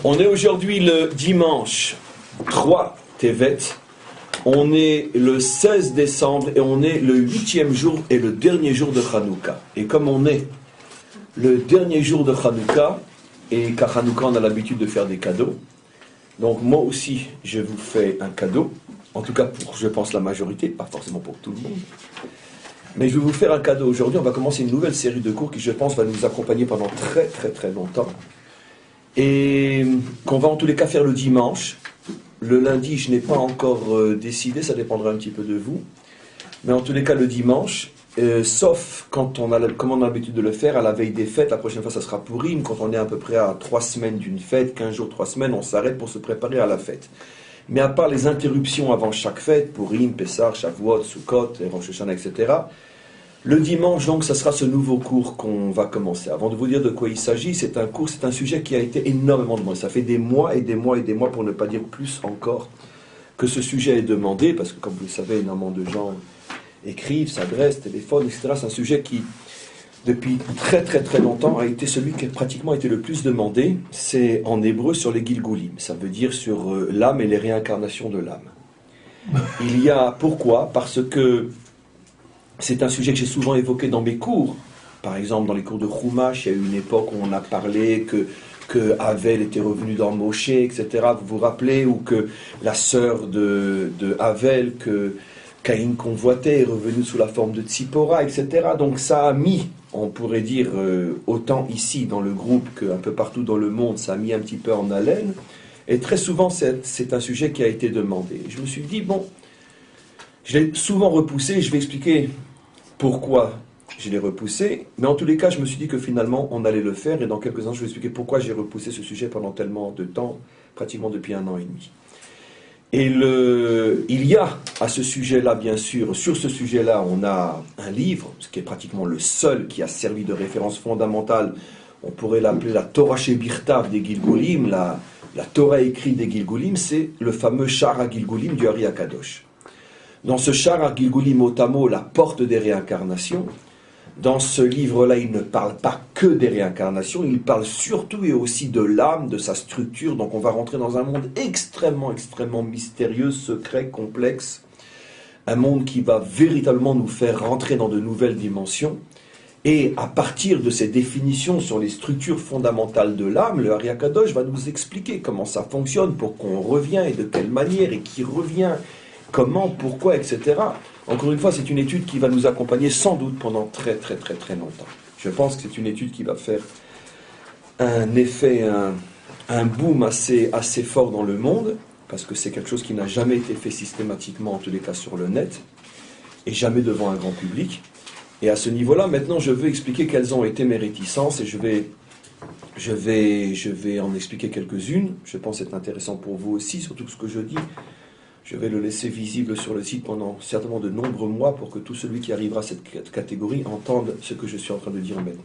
On est aujourd'hui le dimanche 3 Tevet, on est le 16 décembre et on est le 8e jour et le dernier jour de Hanouka. Et comme on est le dernier jour de Hanouka, et qu'à Hanouka on a l'habitude de faire des cadeaux, donc moi aussi je vous fais un cadeau, en tout cas pour, je pense, la majorité, pas forcément pour tout le monde. Mais je vais vous faire un cadeau aujourd'hui. On va commencer une nouvelle série de cours qui, je pense, va nous accompagner pendant très très très longtemps. Et qu'on va en tous les cas faire le dimanche. Le lundi, je n'ai pas encore décidé, ça dépendra un petit peu de vous. Mais en tous les cas, le dimanche, sauf quand comme on a l'habitude de le faire, à la veille des fêtes, la prochaine fois ça sera Pourim, quand on est à peu près à 3 semaines d'une fête, 15 jours, 3 semaines, on s'arrête pour se préparer à la fête. Mais à part les interruptions avant chaque fête, Pourim, Pessah, Shavuot, Sukkot, Rosh Hashanah, etc., le dimanche, donc, ça sera ce nouveau cours qu'on va commencer. Avant de vous dire de quoi il s'agit, c'est un sujet qui a été énormément demandé. Ça fait des mois et des mois et des mois, pour ne pas dire plus encore, que ce sujet est demandé, parce que, comme vous le savez, énormément de gens écrivent, s'adressent, téléphonent, etc. C'est un sujet qui, depuis très très très longtemps, a été celui qui a pratiquement été le plus demandé. C'est en hébreu sur les Gilgulim. Ça veut dire sur l'âme et les réincarnations de l'âme. Il y a, pourquoi ? Parce que c'est un sujet que j'ai souvent évoqué dans mes cours. Par exemple, dans les cours de Chumash, il y a eu une époque où on a parlé que Havel était revenu dans Moshe, etc. Vous vous rappelez ? Ou que la sœur de Havel, que Caïn convoitait, est revenue sous la forme de Tzipora, etc. Donc ça a mis, on pourrait dire, autant ici dans le groupe qu'un peu partout dans le monde, ça a mis un petit peu en haleine. Et très souvent, c'est un sujet qui a été demandé. Et je me suis dit, bon, je l'ai souvent repoussé, je vais expliquer pourquoi je l'ai repoussé, mais en tous les cas, je me suis dit que finalement, on allait le faire, et dans quelques instants, je vais expliquer pourquoi j'ai repoussé ce sujet pendant tellement de temps, pratiquement depuis 1 an et demi. Et il y a à ce sujet-là, bien sûr, sur ce sujet-là, on a un livre, ce qui est pratiquement le seul qui a servi de référence fondamentale, on pourrait l'appeler la Torah Shebirtav des Gilgulim, la Torah écrite des Gilgulim, c'est le fameux Shara Gilgulim du Ari Akadosh. Dans ce Shara Gilgulim Otamo, la porte des réincarnations, dans ce livre-là, il ne parle pas que des réincarnations, il parle surtout et aussi de l'âme, de sa structure. Donc on va rentrer dans un monde extrêmement, extrêmement mystérieux, secret, complexe. Un monde qui va véritablement nous faire rentrer dans de nouvelles dimensions. Et à partir de ces définitions sur les structures fondamentales de l'âme, le Ari Akadosh va nous expliquer comment ça fonctionne, pour qu'on revienne et de quelle manière, et qui revient, comment, pourquoi, etc. Encore une fois, c'est une étude qui va nous accompagner sans doute pendant très très très très longtemps. Je pense que c'est une étude qui va faire un effet, un boom assez fort dans le monde, parce que c'est quelque chose qui n'a jamais été fait systématiquement, en tous les cas sur le net, et jamais devant un grand public. Et à ce niveau-là, maintenant, je veux expliquer quelles ont été mes réticences, et je vais en expliquer quelques-unes. Je pense que c'est intéressant pour vous aussi, surtout que ce que je dis, je vais le laisser visible sur le site pendant certainement de nombreux mois pour que tout celui qui arrivera à cette catégorie entende ce que je suis en train de dire maintenant.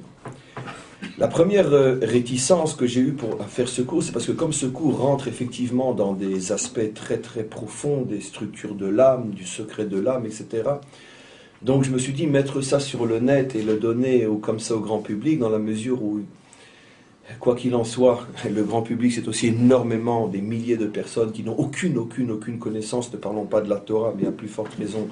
La première réticence que j'ai eue pour faire ce cours, c'est parce que comme ce cours rentre effectivement dans des aspects très très profonds, des structures de l'âme, du secret de l'âme, etc., donc je me suis dit mettre ça sur le net et le donner comme ça au grand public, dans la mesure où, quoi qu'il en soit, le grand public, c'est aussi énormément des milliers de personnes qui n'ont aucune connaissance, ne parlons pas de la Torah, mais à plus forte raison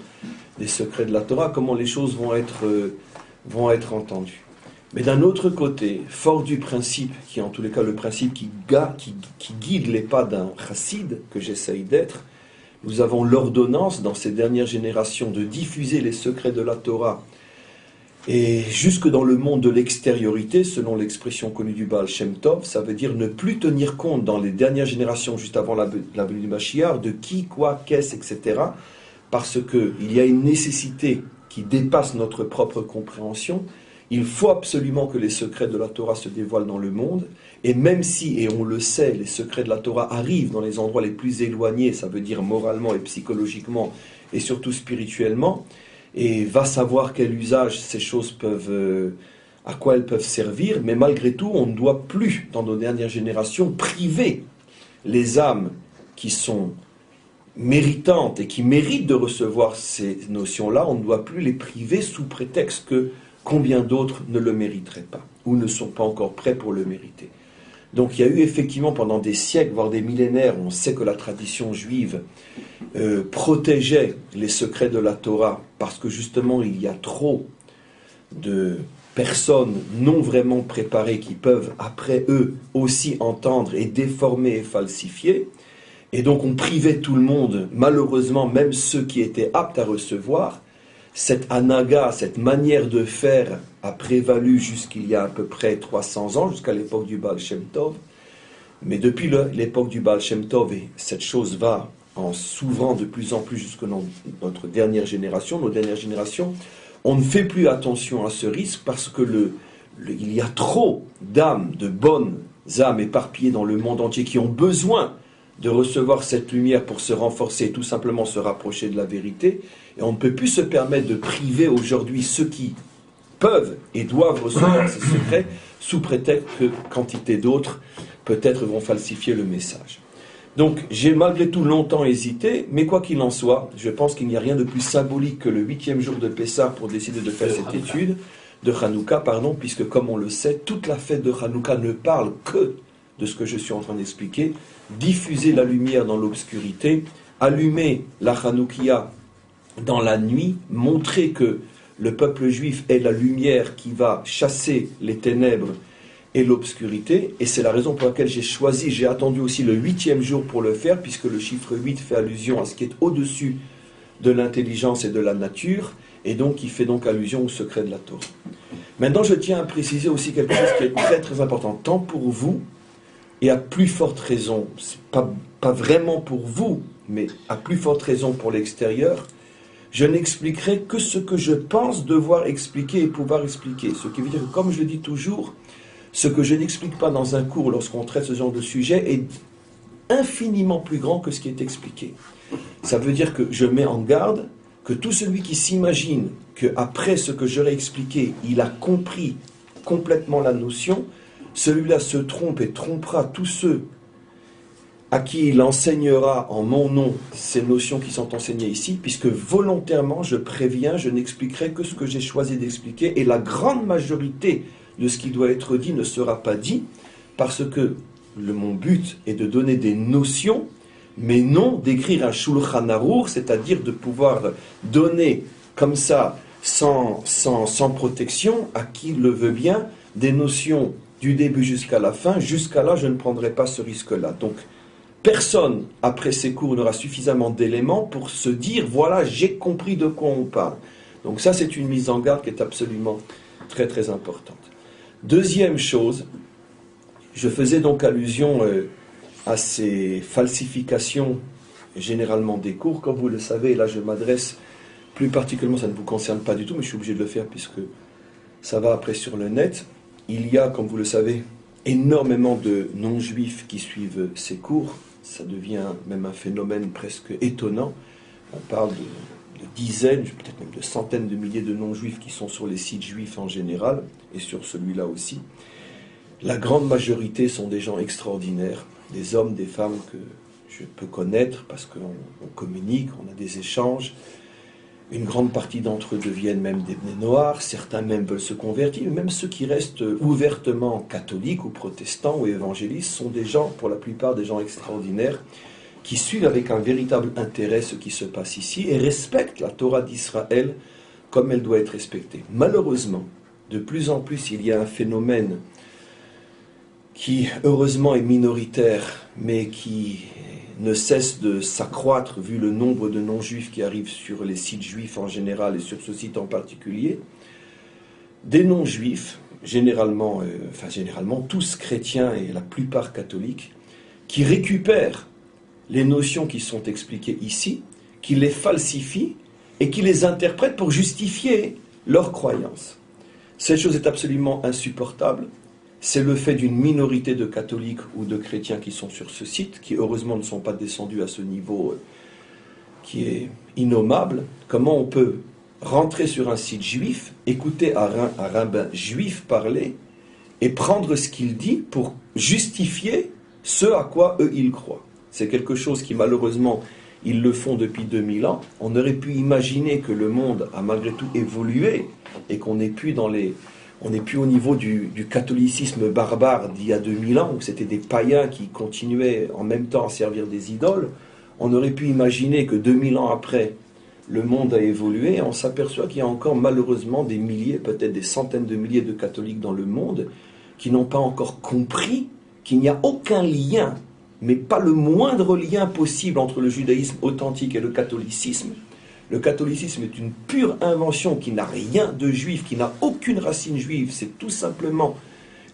des secrets de la Torah, comment les choses vont être entendues. Mais d'un autre côté, fort du principe, qui est en tous les cas le principe qui guide les pas d'un chassid, que j'essaye d'être, nous avons l'ordonnance dans ces dernières générations de diffuser les secrets de la Torah, et jusque dans le monde de l'extériorité, selon l'expression connue du Baal Shem Tov, ça veut dire ne plus tenir compte dans les dernières générations, juste avant la venue du Mashiach, de qui, quoi, qu'est-ce, etc. Parce qu'il y a une nécessité qui dépasse notre propre compréhension. Il faut absolument que les secrets de la Torah se dévoilent dans le monde. Et même si, et on le sait, les secrets de la Torah arrivent dans les endroits les plus éloignés, ça veut dire moralement et psychologiquement, et surtout spirituellement, et va savoir quel usage ces choses peuvent, à quoi elles peuvent servir, mais malgré tout, on ne doit plus, dans nos dernières générations, priver les âmes qui sont méritantes et qui méritent de recevoir ces notions-là, on ne doit plus les priver sous prétexte que combien d'autres ne le mériteraient pas, ou ne sont pas encore prêts pour le mériter. Donc il y a eu effectivement pendant des siècles, voire des millénaires, on sait que la tradition juive protégeait les secrets de la Torah parce que justement il y a trop de personnes non vraiment préparées qui peuvent après eux aussi entendre et déformer et falsifier. Et donc on privait tout le monde, malheureusement même ceux qui étaient aptes à recevoir. Cette anaga, cette manière de faire a prévalu jusqu'il y a à peu près 300 ans, jusqu'à l'époque du Baal Shem Tov. Mais depuis l'époque du Baal Shem Tov, et cette chose va en s'ouvrant de plus en plus jusqu'à notre dernière génération, nos dernières générations, on ne fait plus attention à ce risque parce que il y a trop d'âmes, de bonnes âmes éparpillées dans le monde entier qui ont besoin de recevoir cette lumière pour se renforcer et tout simplement se rapprocher de la vérité. Et on ne peut plus se permettre de priver aujourd'hui ceux qui peuvent et doivent recevoir ces secrets sous prétexte que quantité d'autres peut-être vont falsifier le message. Donc j'ai malgré tout longtemps hésité, mais quoi qu'il en soit, je pense qu'il n'y a rien de plus symbolique que le 8e jour de Pessah pour décider de faire cette étude, de Hanouka, puisque comme on le sait, toute la fête de Hanouka ne parle que de ce que je suis en train d'expliquer, diffuser la lumière dans l'obscurité, allumer la Hanoukia dans la nuit, montrer que le peuple juif est la lumière qui va chasser les ténèbres et l'obscurité, et c'est la raison pour laquelle j'ai attendu aussi le 8e jour pour le faire, puisque le chiffre 8 fait allusion à ce qui est au-dessus de l'intelligence et de la nature, et donc il fait donc allusion au secret de la Torah. Maintenant, je tiens à préciser aussi quelque chose qui est très très important, tant pour vous, et à plus forte raison, c'est pas vraiment pour vous, mais à plus forte raison pour l'extérieur, je n'expliquerai que ce que je pense devoir expliquer et pouvoir expliquer. Ce qui veut dire que, comme je le dis toujours, ce que je n'explique pas dans un cours lorsqu'on traite ce genre de sujet est infiniment plus grand que ce qui est expliqué. Ça veut dire que je mets en garde que tout celui qui s'imagine qu'après ce que j'aurais expliqué, il a compris complètement la notion, celui-là se trompe et trompera tous ceux à qui il enseignera en mon nom ces notions qui sont enseignées ici, puisque volontairement, je préviens, je n'expliquerai que ce que j'ai choisi d'expliquer, et la grande majorité de ce qui doit être dit ne sera pas dit, parce que mon but est de donner des notions, mais non d'écrire un Shulchan Aruch, c'est-à-dire de pouvoir donner comme ça, sans protection, à qui le veut bien, des notions du début jusqu'à la fin. Jusqu'à là, je ne prendrai pas ce risque-là. Donc, personne, après ces cours, n'aura suffisamment d'éléments pour se dire, voilà, j'ai compris de quoi on parle. Donc ça, c'est une mise en garde qui est absolument très, très importante. Deuxième chose, je faisais donc allusion à ces falsifications, généralement des cours. Comme vous le savez, et là je m'adresse plus particulièrement, ça ne vous concerne pas du tout, mais je suis obligé de le faire puisque ça va après sur le net. Il y a, comme vous le savez, énormément de non-juifs qui suivent ces cours. Ça devient même un phénomène presque étonnant. On parle de dizaines, peut-être même de centaines de milliers de non-juifs qui sont sur les sites juifs en général, et sur celui-là aussi. La grande majorité sont des gens extraordinaires, des hommes, des femmes que je peux connaître parce qu'on communique, on a des échanges. Une grande partie d'entre eux deviennent même des bnei noirs, certains même veulent se convertir, même ceux qui restent ouvertement catholiques ou protestants ou évangélistes sont des gens, pour la plupart des gens extraordinaires, qui suivent avec un véritable intérêt ce qui se passe ici et respectent la Torah d'Israël comme elle doit être respectée. Malheureusement, de plus en plus, il y a un phénomène qui, heureusement, est minoritaire, mais qui ne cesse de s'accroître vu le nombre de non-juifs qui arrivent sur les sites juifs en général et sur ce site en particulier. Des non-juifs, généralement tous chrétiens et la plupart catholiques, qui récupèrent les notions qui sont expliquées ici, qui les falsifient et qui les interprètent pour justifier leurs croyances. Cette chose est absolument insupportable. C'est le fait d'une minorité de catholiques ou de chrétiens qui sont sur ce site, qui heureusement ne sont pas descendus à ce niveau qui est innommable. Comment on peut rentrer sur un site juif, écouter un rabbin juif parler et prendre ce qu'il dit pour justifier ce à quoi eux ils croient. C'est quelque chose qui malheureusement ils le font depuis 2000 ans. On aurait pu imaginer que le monde a malgré tout évolué et qu'on ait pu On n'est plus au niveau du catholicisme barbare d'il y a 2000 ans, où c'était des païens qui continuaient en même temps à servir des idoles. On aurait pu imaginer que 2000 ans après, le monde a évolué, et on s'aperçoit qu'il y a encore malheureusement des milliers, peut-être des centaines de milliers de catholiques dans le monde qui n'ont pas encore compris qu'il n'y a aucun lien, mais pas le moindre lien possible entre le judaïsme authentique et le catholicisme. Le catholicisme est une pure invention qui n'a rien de juif, qui n'a aucune racine juive. C'est tout simplement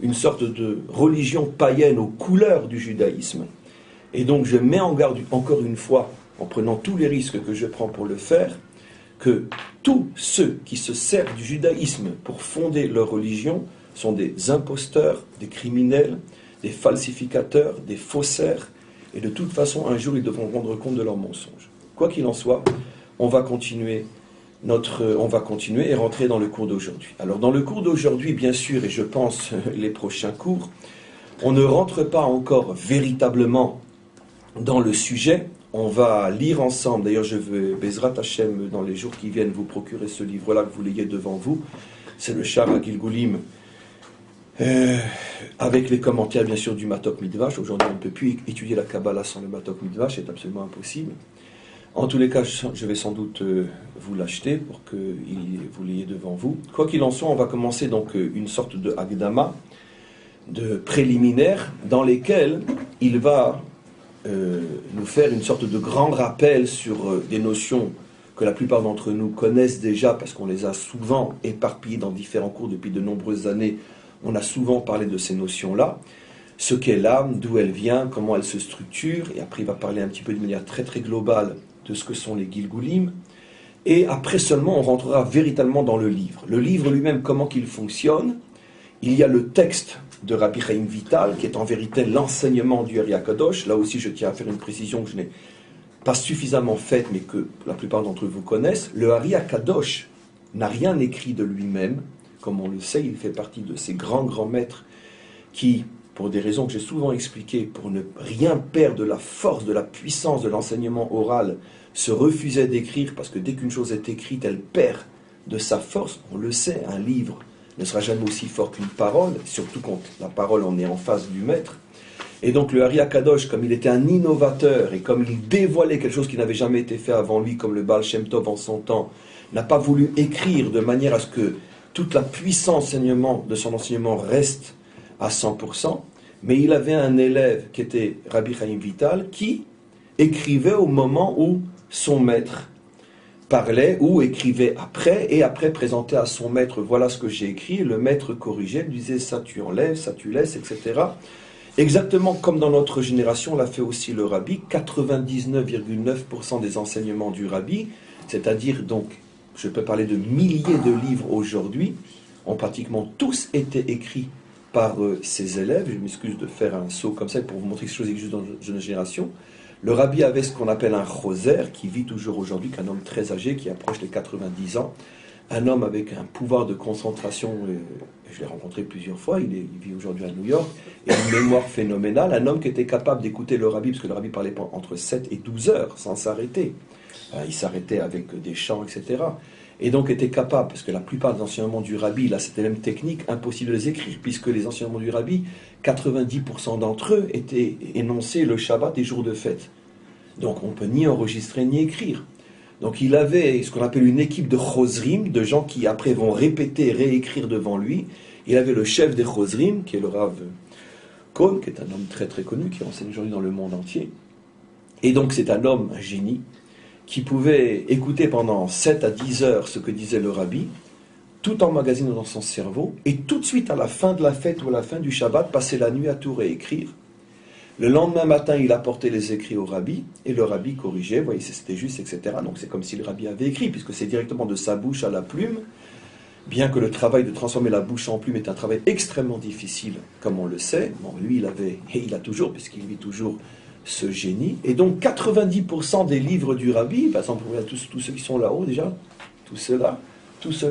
une sorte de religion païenne aux couleurs du judaïsme. Et donc je mets en garde encore une fois, en prenant tous les risques que je prends pour le faire, que tous ceux qui se servent du judaïsme pour fonder leur religion sont des imposteurs, des criminels, des falsificateurs, des faussaires, et de toute façon, un jour, ils devront rendre compte de leurs mensonges. Quoi qu'il en soit, on va continuer et rentrer dans le cours d'aujourd'hui. Alors, dans le cours d'aujourd'hui, bien sûr, et je pense les prochains cours, on ne rentre pas encore véritablement dans le sujet. On va lire ensemble, d'ailleurs je veux, Bezrat Hashem, dans les jours qui viennent, vous procurer ce livre-là, que vous l'ayez devant vous. C'est le Shara Gilgulim, avec les commentaires bien sûr du Matok Midvash. Aujourd'hui on ne peut plus étudier la Kabbalah sans le Matok Midvash, c'est absolument impossible. En tous les cas, je vais sans doute vous l'acheter pour que vous l'ayez devant vous. Quoi qu'il en soit, on va commencer donc une sorte de Hagdama, de préliminaire, dans lesquels il va nous faire une sorte de grand rappel sur des notions que la plupart d'entre nous connaissent déjà, parce qu'on les a souvent éparpillées dans différents cours depuis de nombreuses années. On a souvent parlé de ces notions-là, ce qu'est l'âme, d'où elle vient, comment elle se structure, et après il va parler un petit peu de manière très très globale de ce que sont les Gilgulim, et après seulement on rentrera véritablement dans le livre. Le livre lui-même, comment qu'il fonctionne, il y a le texte de Rabbi Chaim Vital, qui est en vérité l'enseignement du Ari HaKadosh. Là aussi, je tiens à faire une précision que je n'ai pas suffisamment faite, mais que la plupart d'entre vous connaissent. Le Ari HaKadosh n'a rien écrit de lui-même. Comme on le sait, il fait partie de ces grands maîtres qui, pour des raisons que j'ai souvent expliquées, pour ne rien perdre de la force, de la puissance de l'enseignement oral, se refusaient d'écrire, parce que dès qu'une chose est écrite, elle perd de sa force. On le sait, un livre ne sera jamais aussi fort qu'une parole, surtout quand la parole en est en face du maître. Et donc le Ari HaKadosh, comme il était un innovateur, et comme il dévoilait quelque chose qui n'avait jamais été fait avant lui, comme le Baal Shem Tov en son temps, n'a pas voulu écrire de manière à ce que toute la puissance de son enseignement reste à 100%, mais il avait un élève qui était Rabbi Chaim Vital, qui écrivait au moment où son maître parlait ou écrivait après, et après présentait à son maître, voilà ce que j'ai écrit, le maître corrigeait, lui disait ça tu enlèves, ça tu laisses, etc. Exactement comme dans notre génération l'a fait aussi le rabbi, 99,9% des enseignements du rabbi, c'est-à-dire donc, je peux parler de milliers de livres aujourd'hui, ont pratiquement tous été écrits par ses élèves. Je m'excuse de faire un saut comme ça pour vous montrer quelque chose qui existe dans notre génération. Le rabbi avait ce qu'on appelle un choser, qui vit toujours aujourd'hui, qu'un homme très âgé, qui approche les 90 ans, un homme avec un pouvoir de concentration, je l'ai rencontré plusieurs fois, il vit aujourd'hui à New York, et une mémoire phénoménale, un homme qui était capable d'écouter le rabbi, parce que le rabbi parlait entre 7 et 12 heures, sans s'arrêter. Il s'arrêtait avec des chants, etc. Et donc était capable, parce que la plupart des enseignements du rabbi, là c'était même technique, impossible de les écrire, puisque les enseignements du rabbi, 90% d'entre eux étaient énoncés le Shabbat et jours de fête. Donc on ne peut ni enregistrer ni écrire. Donc il avait ce qu'on appelle une équipe de chosrim, de gens qui après vont répéter, réécrire devant lui. Il avait le chef des chosrim, qui est le Rav Kohn, qui est un homme très très connu, qui enseigne aujourd'hui dans le monde entier. Et donc c'est un homme, un génie, qui pouvait écouter pendant 7 à 10 heures ce que disait le rabbi, tout emmagasiné dans son cerveau, et tout de suite à la fin de la fête ou à la fin du Shabbat, passer la nuit à tout réécrire. Le lendemain matin, il apportait les écrits au rabbi, et le rabbi corrigeait, voyez, c'était juste, etc. Donc c'est comme si le rabbi avait écrit, puisque c'est directement de sa bouche à la plume, bien que le travail de transformer la bouche en plume est un travail extrêmement difficile, comme on le sait. Bon, lui, il avait, et il a toujours, puisqu'il vit toujours, ce génie. Et donc 90% des livres du rabbi, par exemple, tous ceux qui sont là-haut déjà, tout cela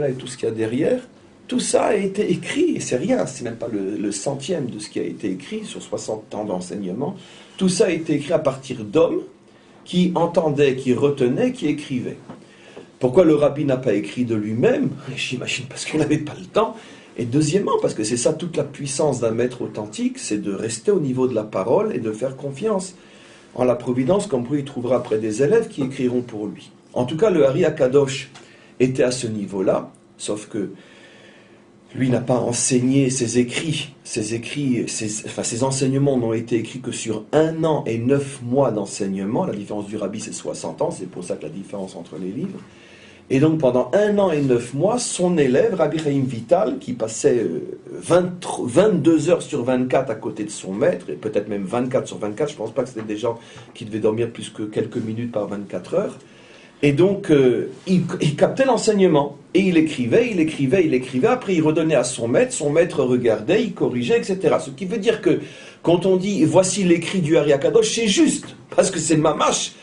et tout ce qu'il y a derrière, tout ça a été écrit, et c'est rien, c'est même pas le centième de ce qui a été écrit sur 60 ans d'enseignement. Tout ça a été écrit à partir d'hommes qui entendaient, qui retenaient, qui écrivaient. Pourquoi le rabbi n'a pas écrit de lui-même? J'imagine parce qu'il n'avait pas le temps, Et deuxièmement, parce que c'est ça toute la puissance d'un maître authentique, c'est de rester au niveau de la parole et de faire confiance en la providence, comme il trouvera après des élèves qui écriront pour lui. En tout cas, le Ari Akadosh était à ce niveau-là, sauf que lui n'a pas enseigné ses enseignements n'ont été écrits que sur 1 an et 9 mois d'enseignement. La différence du rabbi, c'est 60 ans, c'est pour ça que la différence entre les livres. Et donc pendant 1 an et 9 mois, son élève, Rabbi Chaim Vital, qui passait 22 heures sur 24 à côté de son maître, et peut-être même 24 sur 24, je ne pense pas que c'était des gens qui devaient dormir plus que quelques minutes par 24 heures. Et donc, il captait l'enseignement, et il écrivait, après il redonnait à son maître regardait, il corrigeait, etc. Ce qui veut dire que, quand on dit, voici l'écrit du Ari Akadosh, c'est juste, parce que c'est mamash.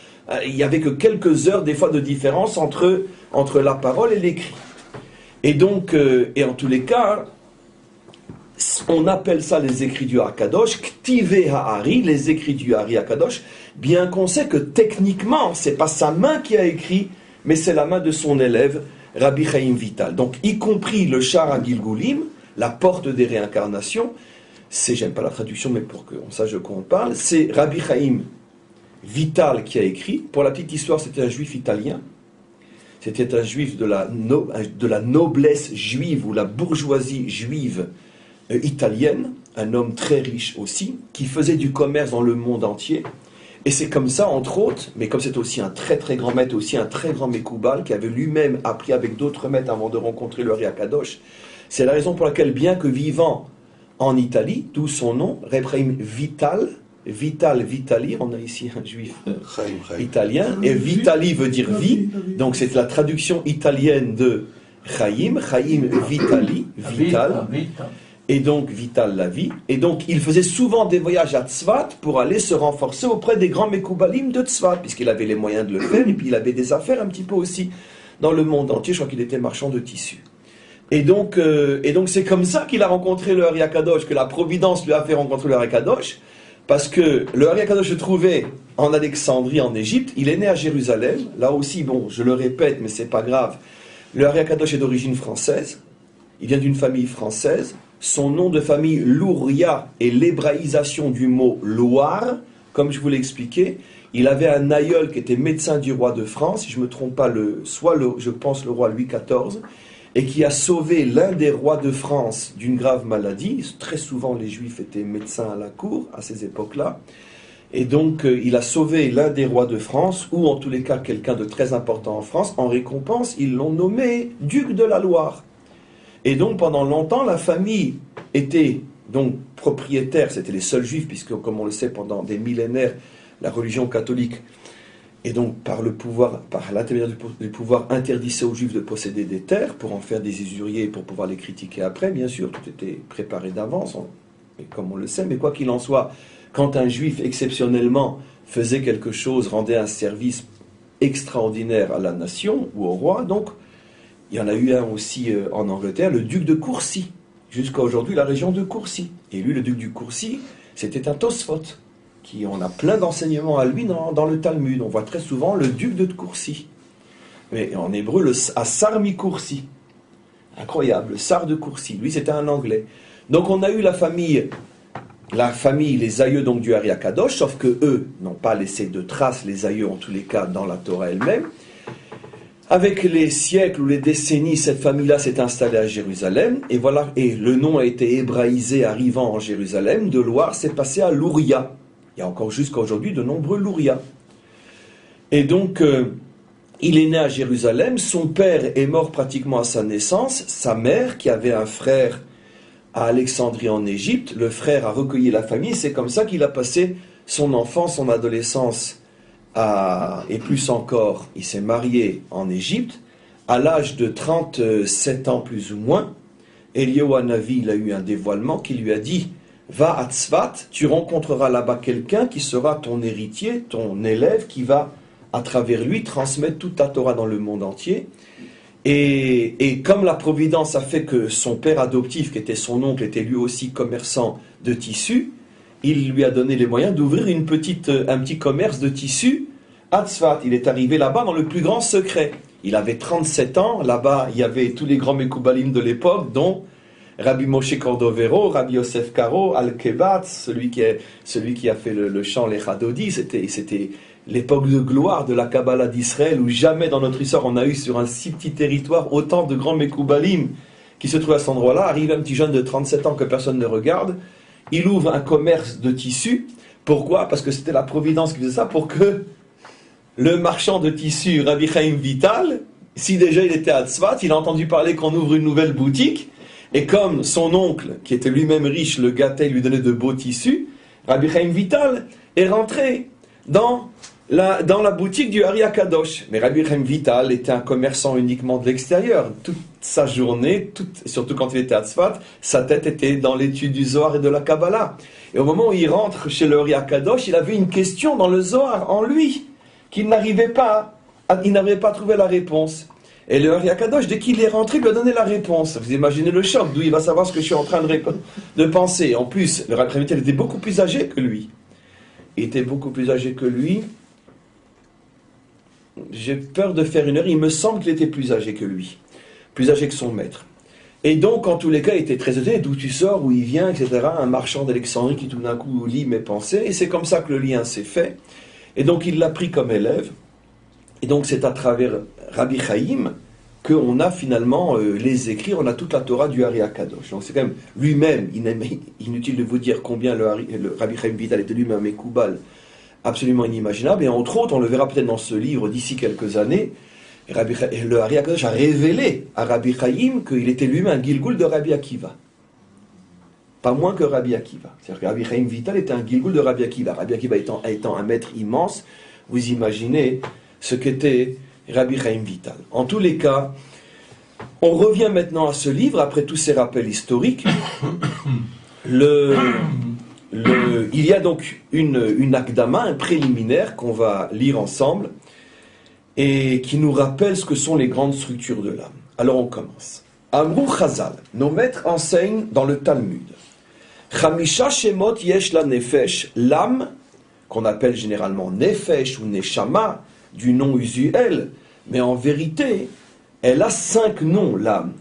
Il n'y avait que quelques heures, des fois, de différence entre la parole et l'écrit. Et donc, et en tous les cas, on appelle ça les écrits du Akadosh, Ktive Ha'ari, les écrits du Ari Akadosh, bien qu'on sait que techniquement, c'est pas sa main qui a écrit, mais c'est la main de son élève, Rabbi Chaim Vital. Donc, y compris le Shar HaGilgulim, la porte des réincarnations, j'aime pas la traduction, mais pour qu'on sache de quoi on parle, c'est Rabbi Chaim Vital qui a écrit. Pour la petite histoire, c'était un juif italien. C'était un juif de la noblesse juive ou la bourgeoisie juive italienne, un homme très riche aussi, qui faisait du commerce dans le monde entier. Et c'est comme ça, entre autres, mais comme c'est aussi un très très grand maître, aussi un très grand Mekoubal, qui avait lui-même appris avec d'autres maîtres avant de rencontrer le Ari Akadosh, c'est la raison pour laquelle, bien que vivant en Italie, d'où son nom, Reb Chaim Vitali, on a ici un juif italien, et Vitali veut dire vie, donc c'est la traduction italienne de Chaim Vitali, Vital, et donc Vital la vie, et donc il faisait souvent des voyages à Tzfat pour aller se renforcer auprès des grands Mekoubalim de Tzfat, puisqu'il avait les moyens de le faire, et puis il avait des affaires un petit peu aussi dans le monde entier, je crois qu'il était marchand de tissus. Et donc c'est comme ça qu'il a rencontré le Ari Akadosh, que la Providence lui a fait rencontrer le Ari Akadosh, parce que le Ari Akadosh se trouvait en Alexandrie, en Égypte, il est né à Jérusalem, là aussi, bon, je le répète, mais c'est pas grave, le Ari Akadosh est d'origine française, il vient d'une famille française, son nom de famille Louria est l'hébraïsation du mot Loire, comme je vous l'ai expliqué, il avait un aïeul qui était médecin du roi de France, si je ne me trompe pas, je pense le roi Louis XIV, et qui a sauvé l'un des rois de France d'une grave maladie. Très souvent, les Juifs étaient médecins à la cour, à ces époques-là. Et donc, il a sauvé l'un des rois de France, ou en tous les cas, quelqu'un de très important en France. En récompense, ils l'ont nommé duc de la Loire. Et donc, pendant longtemps, la famille était donc propriétaire, c'était les seuls Juifs, puisque, comme on le sait, pendant des millénaires, la religion catholique, et donc par l'intermédiaire du pouvoir, interdissait aux Juifs de posséder des terres pour en faire des usuriers et pour pouvoir les critiquer après, bien sûr, tout était préparé d'avance, comme on le sait, mais quoi qu'il en soit, quand un Juif exceptionnellement faisait quelque chose, rendait un service extraordinaire à la nation ou au roi, donc il y en a eu un aussi en Angleterre, le duc de Courcy, jusqu'à aujourd'hui la région de Courcy. Et lui, le duc du Courcy, c'était un Tosfot. On a plein d'enseignements à lui dans le Talmud. On voit très souvent le duc de Courcy. Mais en hébreu, le Assar mi-Courcy. Incroyable, le Sar de Courcy. Lui, c'était un Anglais. Donc on a eu la famille, les aïeux donc du Ari Akadosh, sauf que eux n'ont pas laissé de traces, les aïeux en tous les cas, dans la Torah elle-même. Avec les siècles ou les décennies, cette famille-là s'est installée à Jérusalem, et voilà, et le nom a été hébraïsé arrivant en Jérusalem, de Loire, c'est passé à Louria. Il y a encore jusqu'à aujourd'hui de nombreux Louria. Et donc, il est né à Jérusalem, son père est mort pratiquement à sa naissance, sa mère, qui avait un frère à Alexandrie en Égypte, le frère a recueilli la famille, c'est comme ça qu'il a passé son enfance, son adolescence, et plus encore, il s'est marié en Égypte, à l'âge de 37 ans plus ou moins. Eliyahu Hanavi, il a eu un dévoilement qui lui a dit: va à Tzfat, tu rencontreras là-bas quelqu'un qui sera ton héritier, ton élève, qui va, à travers lui, transmettre toute ta Torah dans le monde entier. Et comme la Providence a fait que son père adoptif, qui était son oncle, était lui aussi commerçant de tissus, il lui a donné les moyens d'ouvrir un petit commerce de tissus à Tzfat. Il est arrivé là-bas dans le plus grand secret. Il avait 37 ans, là-bas il y avait tous les grands Mekoubalim de l'époque, dont Rabbi Moshe Cordovero, Rabbi Yosef Karo, Al-Kebat, celui qui a fait le chant Les Chadodi, c'était l'époque de gloire de la Kabbalah d'Israël, où jamais dans notre histoire on a eu sur un si petit territoire autant de grands Mekoubalim qui se trouvent à cet endroit-là. Arrive un petit jeune de 37 ans que personne ne regarde, il ouvre un commerce de tissus. Pourquoi? Parce que c'était la Providence qui faisait ça, pour que le marchand de tissus, Rabbi Chaim Vital, si déjà il était à Tzfat, il a entendu parler qu'on ouvre une nouvelle boutique, et comme son oncle, qui était lui-même riche, le gâtait, lui donnait de beaux tissus, Rabbi Chaim Vital est rentré dans la boutique du Ari Akadosh. Mais Rabbi Chaim Vital était un commerçant uniquement de l'extérieur. Toute sa journée, surtout quand il était à Tzfat, sa tête était dans l'étude du Zohar et de la Kabbalah. Et au moment où il rentre chez le Ari Akadosh, il avait une question dans le Zohar, en lui, qu'il n'arrivait pas, il n'avait pas trouvé la réponse. Et le Ari Akadosh, dès qu'il est rentré, il lui a donné la réponse. Vous imaginez le choc, d'où il va savoir ce que je suis en train de penser. En plus, le Rabbi Chaim Vital était beaucoup plus âgé que lui. Il était beaucoup plus âgé que lui. J'ai peur de faire une erreur, il me semble qu'il était plus âgé que lui, plus âgé que son maître. Et donc, en tous les cas, il était très étonné, d'où tu sors, où il vient, etc. Un marchand d'Alexandrie qui tout d'un coup lit mes pensées, et c'est comme ça que le lien s'est fait. Et donc, il l'a pris comme élève. Et donc, c'est à travers Rabbi Chaim qu'on a finalement les écrits, on a toute la Torah du Ari Akadosh. Donc, c'est quand même lui-même, inutile de vous dire combien le Rabbi Chaim Vital était lui-même Mekoubal, absolument inimaginable, et entre autres, on le verra peut-être dans ce livre d'ici quelques années, le Ari Akadosh a révélé à Rabbi Chaim qu'il était lui-même un Gilgoul de Rabbi Akiva. Pas moins que Rabbi Akiva. C'est-à-dire que Rabbi Chaim Vital était un Gilgoul de Rabbi Akiva. Rabbi Akiva étant un maître immense, vous imaginez ce qu'était Rabbi Chaim Vital. En tous les cas, on revient maintenant à ce livre, après tous ces rappels historiques. Il y a donc une akdama, un préliminaire qu'on va lire ensemble et qui nous rappelle ce que sont les grandes structures de l'âme. Alors on commence. Amrou Chazal, nos maîtres enseignent dans le Talmud. Chamisha Shemot Yesh la Nefesh, l'âme, qu'on appelle généralement Nefesh ou Neshama, du nom usuel, mais en vérité, elle a 5 noms, l'âme.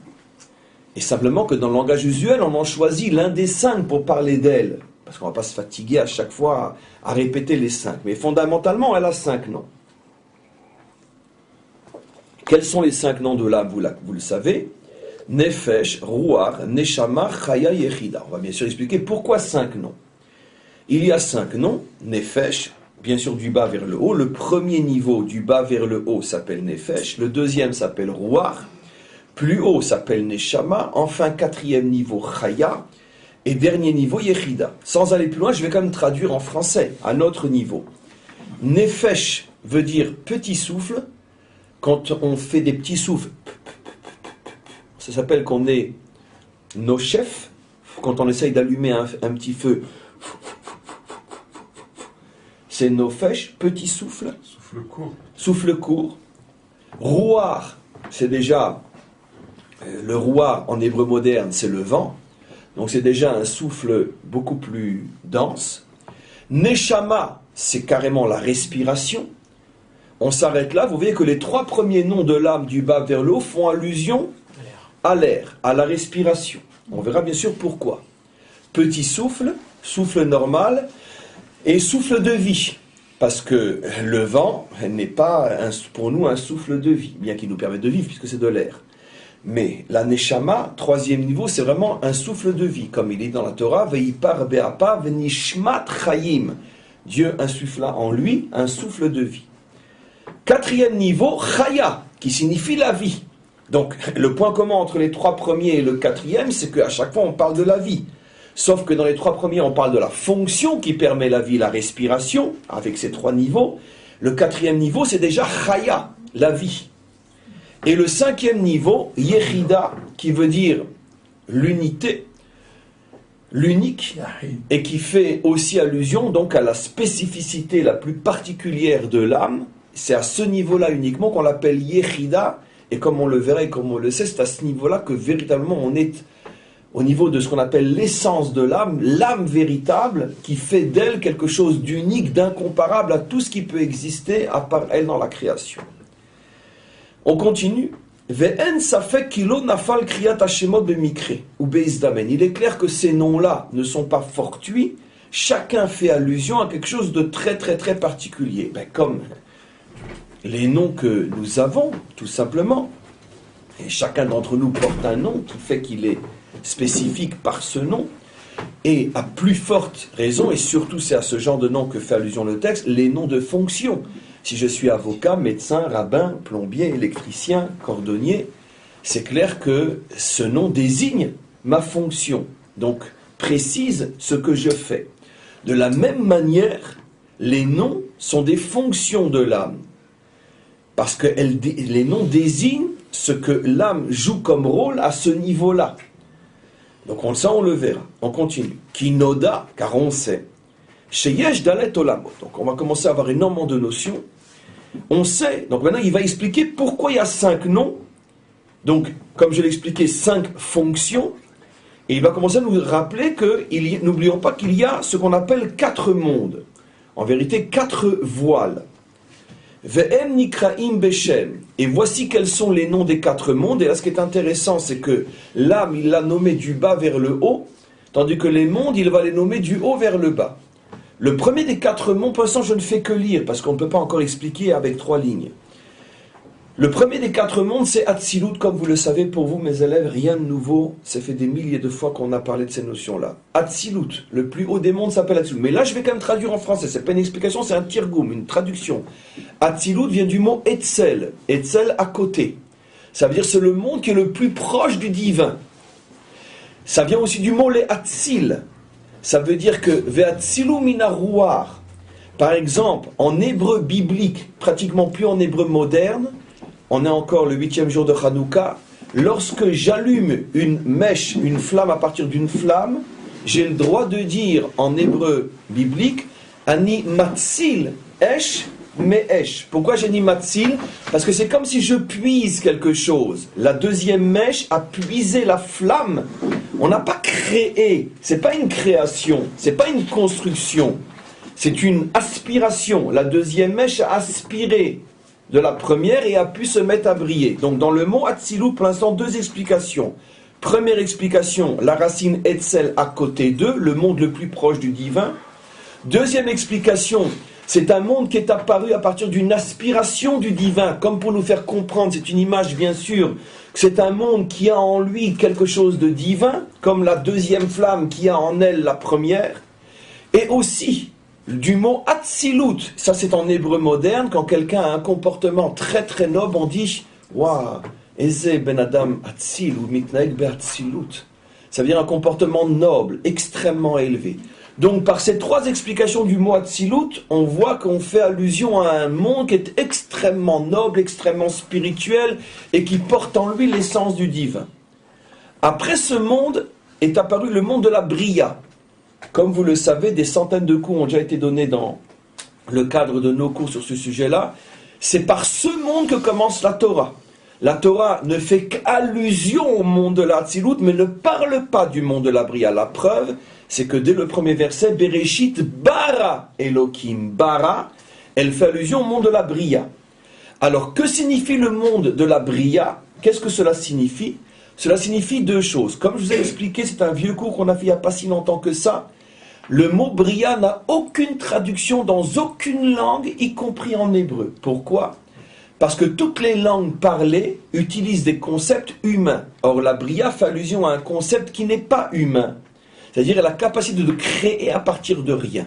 Et simplement que dans le langage usuel, on en choisit l'un des 5 pour parler d'elle. Parce qu'on ne va pas se fatiguer à chaque fois à répéter les 5. Mais fondamentalement, elle a 5 noms. Quels sont les 5 noms de l'âme, vous le savez? Nefesh, Ruach, Neshama, Chaya, Yechida. On va bien sûr expliquer pourquoi 5 noms. Il y a 5 noms. Nefesh, bien sûr du bas vers le haut. Le premier niveau du bas vers le haut s'appelle Nefesh. Le deuxième s'appelle Ruach. Plus haut s'appelle Neshama. Enfin, 4e niveau, Chaya. Et dernier niveau, Yechida. Sans aller plus loin, je vais quand même traduire en français, à notre niveau. Nefesh veut dire petit souffle. Quand on fait des petits souffles, ça s'appelle qu'on est nos chefs. Quand on essaye d'allumer un petit feu, c'est nefesh, petit souffle. Souffle court. Souffle court. Rouar, c'est déjà, le rouar en hébreu moderne, c'est le vent. Donc c'est déjà un souffle beaucoup plus dense. Neshama, c'est carrément la respiration. On s'arrête là, vous voyez que les 3 premiers noms de l'âme du bas vers le haut font allusion à l'air, à la respiration. On verra bien sûr pourquoi. Petit souffle, souffle normal, et souffle de vie. Parce que le vent n'est pas pour nous un souffle de vie, bien qu'il nous permette de vivre, puisque c'est de l'air. Mais la Neshama, 3e niveau, c'est vraiment un souffle de vie, comme il est dans la Torah, Veipar Be'apa Venishmat Chayim. Dieu insuffla en lui un souffle de vie. 4e niveau, Chaya, qui signifie la vie. Donc, le point commun entre les 3 premiers et le 4e, c'est qu'à chaque fois, on parle de la vie. Sauf que dans les 3 premiers, on parle de la fonction qui permet la vie, la respiration, avec ces 3 niveaux. Le 4e niveau, c'est déjà Chaya, la vie. Et le 5e niveau, Yechida, qui veut dire l'unité, l'unique, et qui fait aussi allusion donc à la spécificité la plus particulière de l'âme. C'est à ce niveau-là uniquement qu'on l'appelle Yechida, et comme on le verra et comme on le sait, c'est à ce niveau-là que véritablement on est au niveau de ce qu'on appelle l'essence de l'âme, l'âme véritable, qui fait d'elle quelque chose d'unique, d'incomparable à tout ce qui peut exister à part elle dans la création. On continue. Ve'en safek kilo nafal kriyat hashemot bemikre ou beizdamen. Il est clair que ces noms-là ne sont pas fortuits. Chacun fait allusion à quelque chose de très très très particulier. Comme les noms que nous avons, tout simplement. Et chacun d'entre nous porte un nom qui fait qu'il est spécifique par ce nom. Et à plus forte raison, et surtout c'est à ce genre de nom que fait allusion le texte, les noms de fonction. Si je suis avocat, médecin, rabbin, plombier, électricien, cordonnier, c'est clair que ce nom désigne ma fonction, donc précise ce que je fais. De la même manière, les noms sont des fonctions de l'âme, parce que les noms désignent ce que l'âme joue comme rôle à ce niveau-là. Donc ça on le verra, on continue. Kinoda, car on sait. Sheyesh dalet olamot. Donc on va commencer à avoir énormément de notions. On sait, donc maintenant il va expliquer pourquoi il y a 5 noms. Donc, comme je l'ai expliqué, 5 fonctions. Et il va commencer à nous rappeler que, n'oublions pas qu'il y a ce qu'on appelle 4 mondes. En vérité, 4 voiles. Ve'em nikraim beshem. Et voici quels sont les noms des 4 mondes. Et là, ce qui est intéressant, c'est que l'âme, il l'a nommé du bas vers le haut, tandis que les mondes, il va les nommer du haut vers le bas. Le premier des 4 mondes, pour l'instant, je ne fais que lire, parce qu'on ne peut pas encore expliquer avec 3 lignes. Le premier des 4 mondes, c'est Hatzilut, comme vous le savez, pour vous, mes élèves, rien de nouveau. Ça fait des milliers de fois qu'on a parlé de ces notions-là. Hatzilut, le plus haut des mondes s'appelle Hatzilut. Mais là, je vais quand même traduire en français. C'est pas une explication, c'est un tirgoum, une traduction. Hatzilut vient du mot Etzel. Etzel, à côté. Ça veut dire c'est le monde qui est le plus proche du divin. Ça vient aussi du mot les Hatzil. Ça veut dire que Ve'atzilu minarouar. Par exemple, en hébreu biblique, pratiquement plus en hébreu moderne, on est encore le 8e jour de Hanouka. Lorsque j'allume une mèche, une flamme à partir d'une flamme, j'ai le droit de dire en hébreu biblique Ani matzil esh me'esh. Pourquoi j'ai dit matzil? Parce que c'est comme si je puise quelque chose. La deuxième mèche a puisé la flamme. On n'a pas créé. C'est pas une création. C'est pas une construction. C'est une aspiration. La deuxième mèche a aspiré de la première et a pu se mettre à briller. Donc dans le mot Hatzilut, pour l'instant, 2 explications. Première explication, la racine Etzel à côté d'eux, le monde le plus proche du divin. Deuxième explication, c'est un monde qui est apparu à partir d'une aspiration du divin, comme pour nous faire comprendre, c'est une image bien sûr, que c'est un monde qui a en lui quelque chose de divin, comme la deuxième flamme qui a en elle la première, et aussi du mot Hatzilut, ça c'est en hébreu moderne, quand quelqu'un a un comportement très très noble, on dit Waouh, Eze ben Adam Hatzil ou Mitnaeg be Hatzilut. Ça veut dire un comportement noble, extrêmement élevé. Donc par ces 3 explications du mot Hatzilut, on voit qu'on fait allusion à un monde qui est extrêmement noble, extrêmement spirituel et qui porte en lui l'essence du divin. Après ce monde est apparu le monde de la Bria. Comme vous le savez, des centaines de cours ont déjà été donnés dans le cadre de nos cours sur ce sujet-là. C'est par ce monde que commence la Torah. La Torah ne fait qu'allusion au monde de la Hatzilut, mais ne parle pas du monde de la Bria. La preuve, c'est que dès le premier verset, Bereshit bara Elohim, bara, elle fait allusion au monde de la Bria. Alors, que signifie le monde de la Bria? Qu'est-ce que cela signifie? Cela signifie 2 choses. Comme je vous ai expliqué, c'est un vieux cours qu'on a fait il n'y a pas si longtemps que ça. Le mot Bria n'a aucune traduction dans aucune langue, y compris en hébreu. Pourquoi? Parce que toutes les langues parlées utilisent des concepts humains. Or, la Bria fait allusion à un concept qui n'est pas humain. C'est-à-dire la capacité de créer à partir de rien.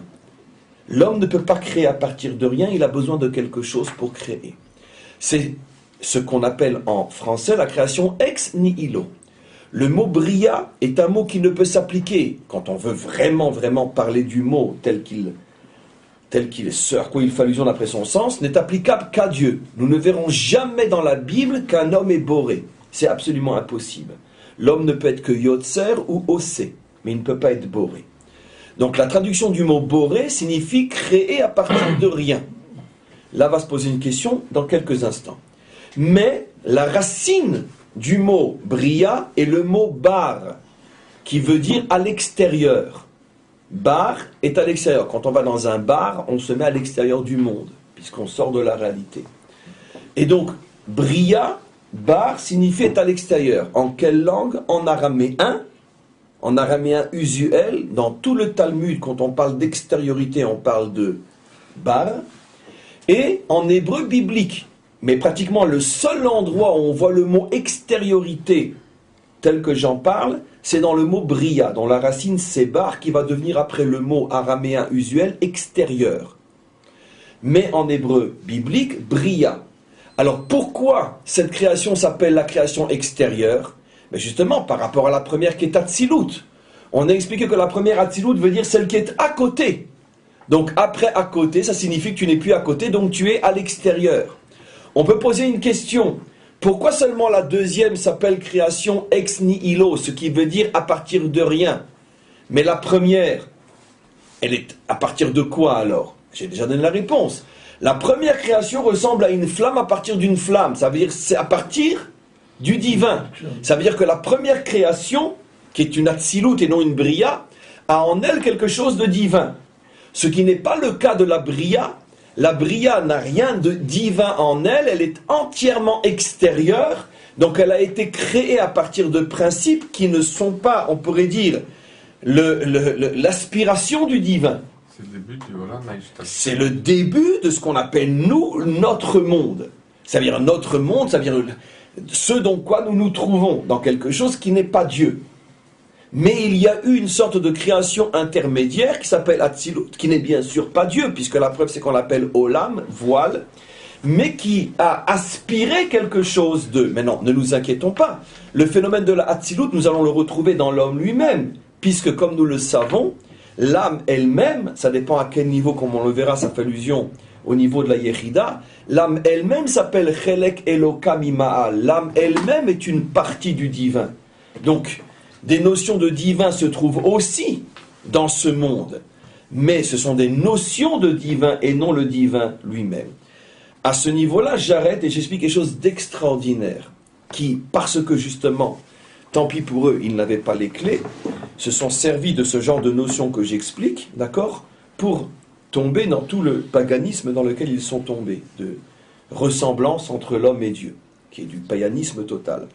L'homme ne peut pas créer à partir de rien, il a besoin de quelque chose pour créer. C'est ce qu'on appelle en français la création ex nihilo. Le mot Bria est un mot qui ne peut s'appliquer, quand on veut vraiment parler du mot tel qu'il est, ce à quoi il fait allusion d'après son sens, n'est applicable qu'à Dieu. Nous ne verrons jamais dans la Bible qu'un homme est boré. C'est absolument impossible. L'homme ne peut être que Yotzer ou Osé, mais il ne peut pas être boré. Donc la traduction du mot boré signifie créer à partir de rien. Là va se poser une question dans quelques instants. Mais la racine du mot bria est le mot bar, qui veut dire à l'extérieur. Bar est à l'extérieur. Quand on va dans un bar, on se met à l'extérieur du monde, puisqu'on sort de la réalité. Et donc, bria bar signifie est à l'extérieur. En quelle langue? En araméen. En araméen usuel, dans tout le Talmud, quand on parle d'extériorité, on parle de bar. Et en hébreu biblique. Mais pratiquement le seul endroit où on voit le mot extériorité, tel que j'en parle, c'est dans le mot bria, dont la racine c'est bar, qui va devenir après le mot araméen usuel extérieur. Mais en hébreu biblique, bria. Alors pourquoi cette création s'appelle la création extérieure? Mais justement par rapport à la première qui est Atzilut. On a expliqué que la première Atzilut veut dire celle qui est à côté. Donc après à côté, ça signifie que tu n'es plus à côté, donc tu es à l'extérieur. On peut poser une question. Pourquoi seulement la deuxième s'appelle création ex nihilo, ce qui veut dire à partir de rien? Mais la première, elle est à partir de quoi alors? J'ai déjà donné la réponse. La première création ressemble à une flamme à partir d'une flamme. Ça veut dire c'est à partir du divin. Ça veut dire que la première création, qui est une Atzilut et non une Bria, a en elle quelque chose de divin. Ce qui n'est pas le cas de la Bria. La Bria n'a rien de divin en elle, elle est entièrement extérieure, donc elle a été créée à partir de principes qui ne sont pas, on pourrait dire, l'aspiration du divin. C'est le début du Olam Haïshtat. C'est le début de ce qu'on appelle, nous, notre monde. Ça veut dire notre monde, ça veut dire ce dans quoi nous nous trouvons, dans quelque chose qui n'est pas Dieu. Mais il y a eu une sorte de création intermédiaire qui s'appelle Atzilut, qui n'est bien sûr pas Dieu, puisque la preuve c'est qu'on l'appelle Olam, voile, mais qui a aspiré quelque chose d'eux. Mais non, ne nous inquiétons pas. Le phénomène de la Atzilut, nous allons le retrouver dans l'homme lui-même, puisque comme nous le savons, l'âme elle-même, ça dépend à quel niveau, comme on le verra, ça fait allusion au niveau de la Yechida, l'âme elle-même s'appelle Chelek Eloka Mima'al. L'âme elle-même est une partie du divin. Donc, des notions de divin se trouvent aussi dans ce monde, mais ce sont des notions de divin et non le divin lui-même. À ce niveau-là, j'arrête et j'explique quelque chose d'extraordinaire, qui, parce que justement, tant pis pour eux, ils n'avaient pas les clés, se sont servis de ce genre de notions que j'explique, d'accord, pour tomber dans tout le paganisme dans lequel ils sont tombés, de ressemblance entre l'homme et Dieu, qui est du païanisme total.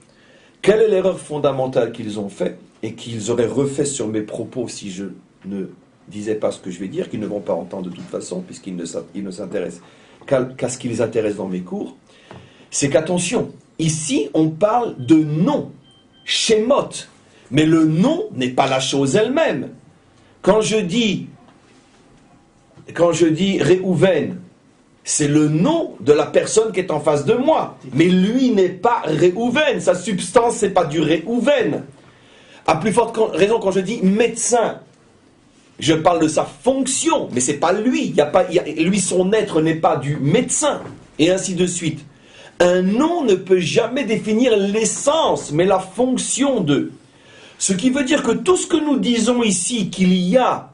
Quelle est l'erreur fondamentale qu'ils ont fait et qu'ils auraient refait sur mes propos si je ne disais pas ce que je vais dire, qu'ils ne vont pas entendre de toute façon, puisqu'ils ne s'intéressent qu'à ce qui les intéresse dans mes cours, c'est qu'attention, ici on parle de nom, Shemot, mais le nom n'est pas la chose elle-même. Quand je dis Réhouven, c'est le nom de la personne qui est en face de moi. Mais lui n'est pas Réhouven. Sa substance, c'est pas du Réhouven. À plus forte raison, quand je dis médecin, je parle de sa fonction, mais c'est pas lui. Lui, son être n'est pas du médecin. Et ainsi de suite. Un nom ne peut jamais définir l'essence, mais la fonction de. Ce qui veut dire que tout ce que nous disons ici, qu'il y a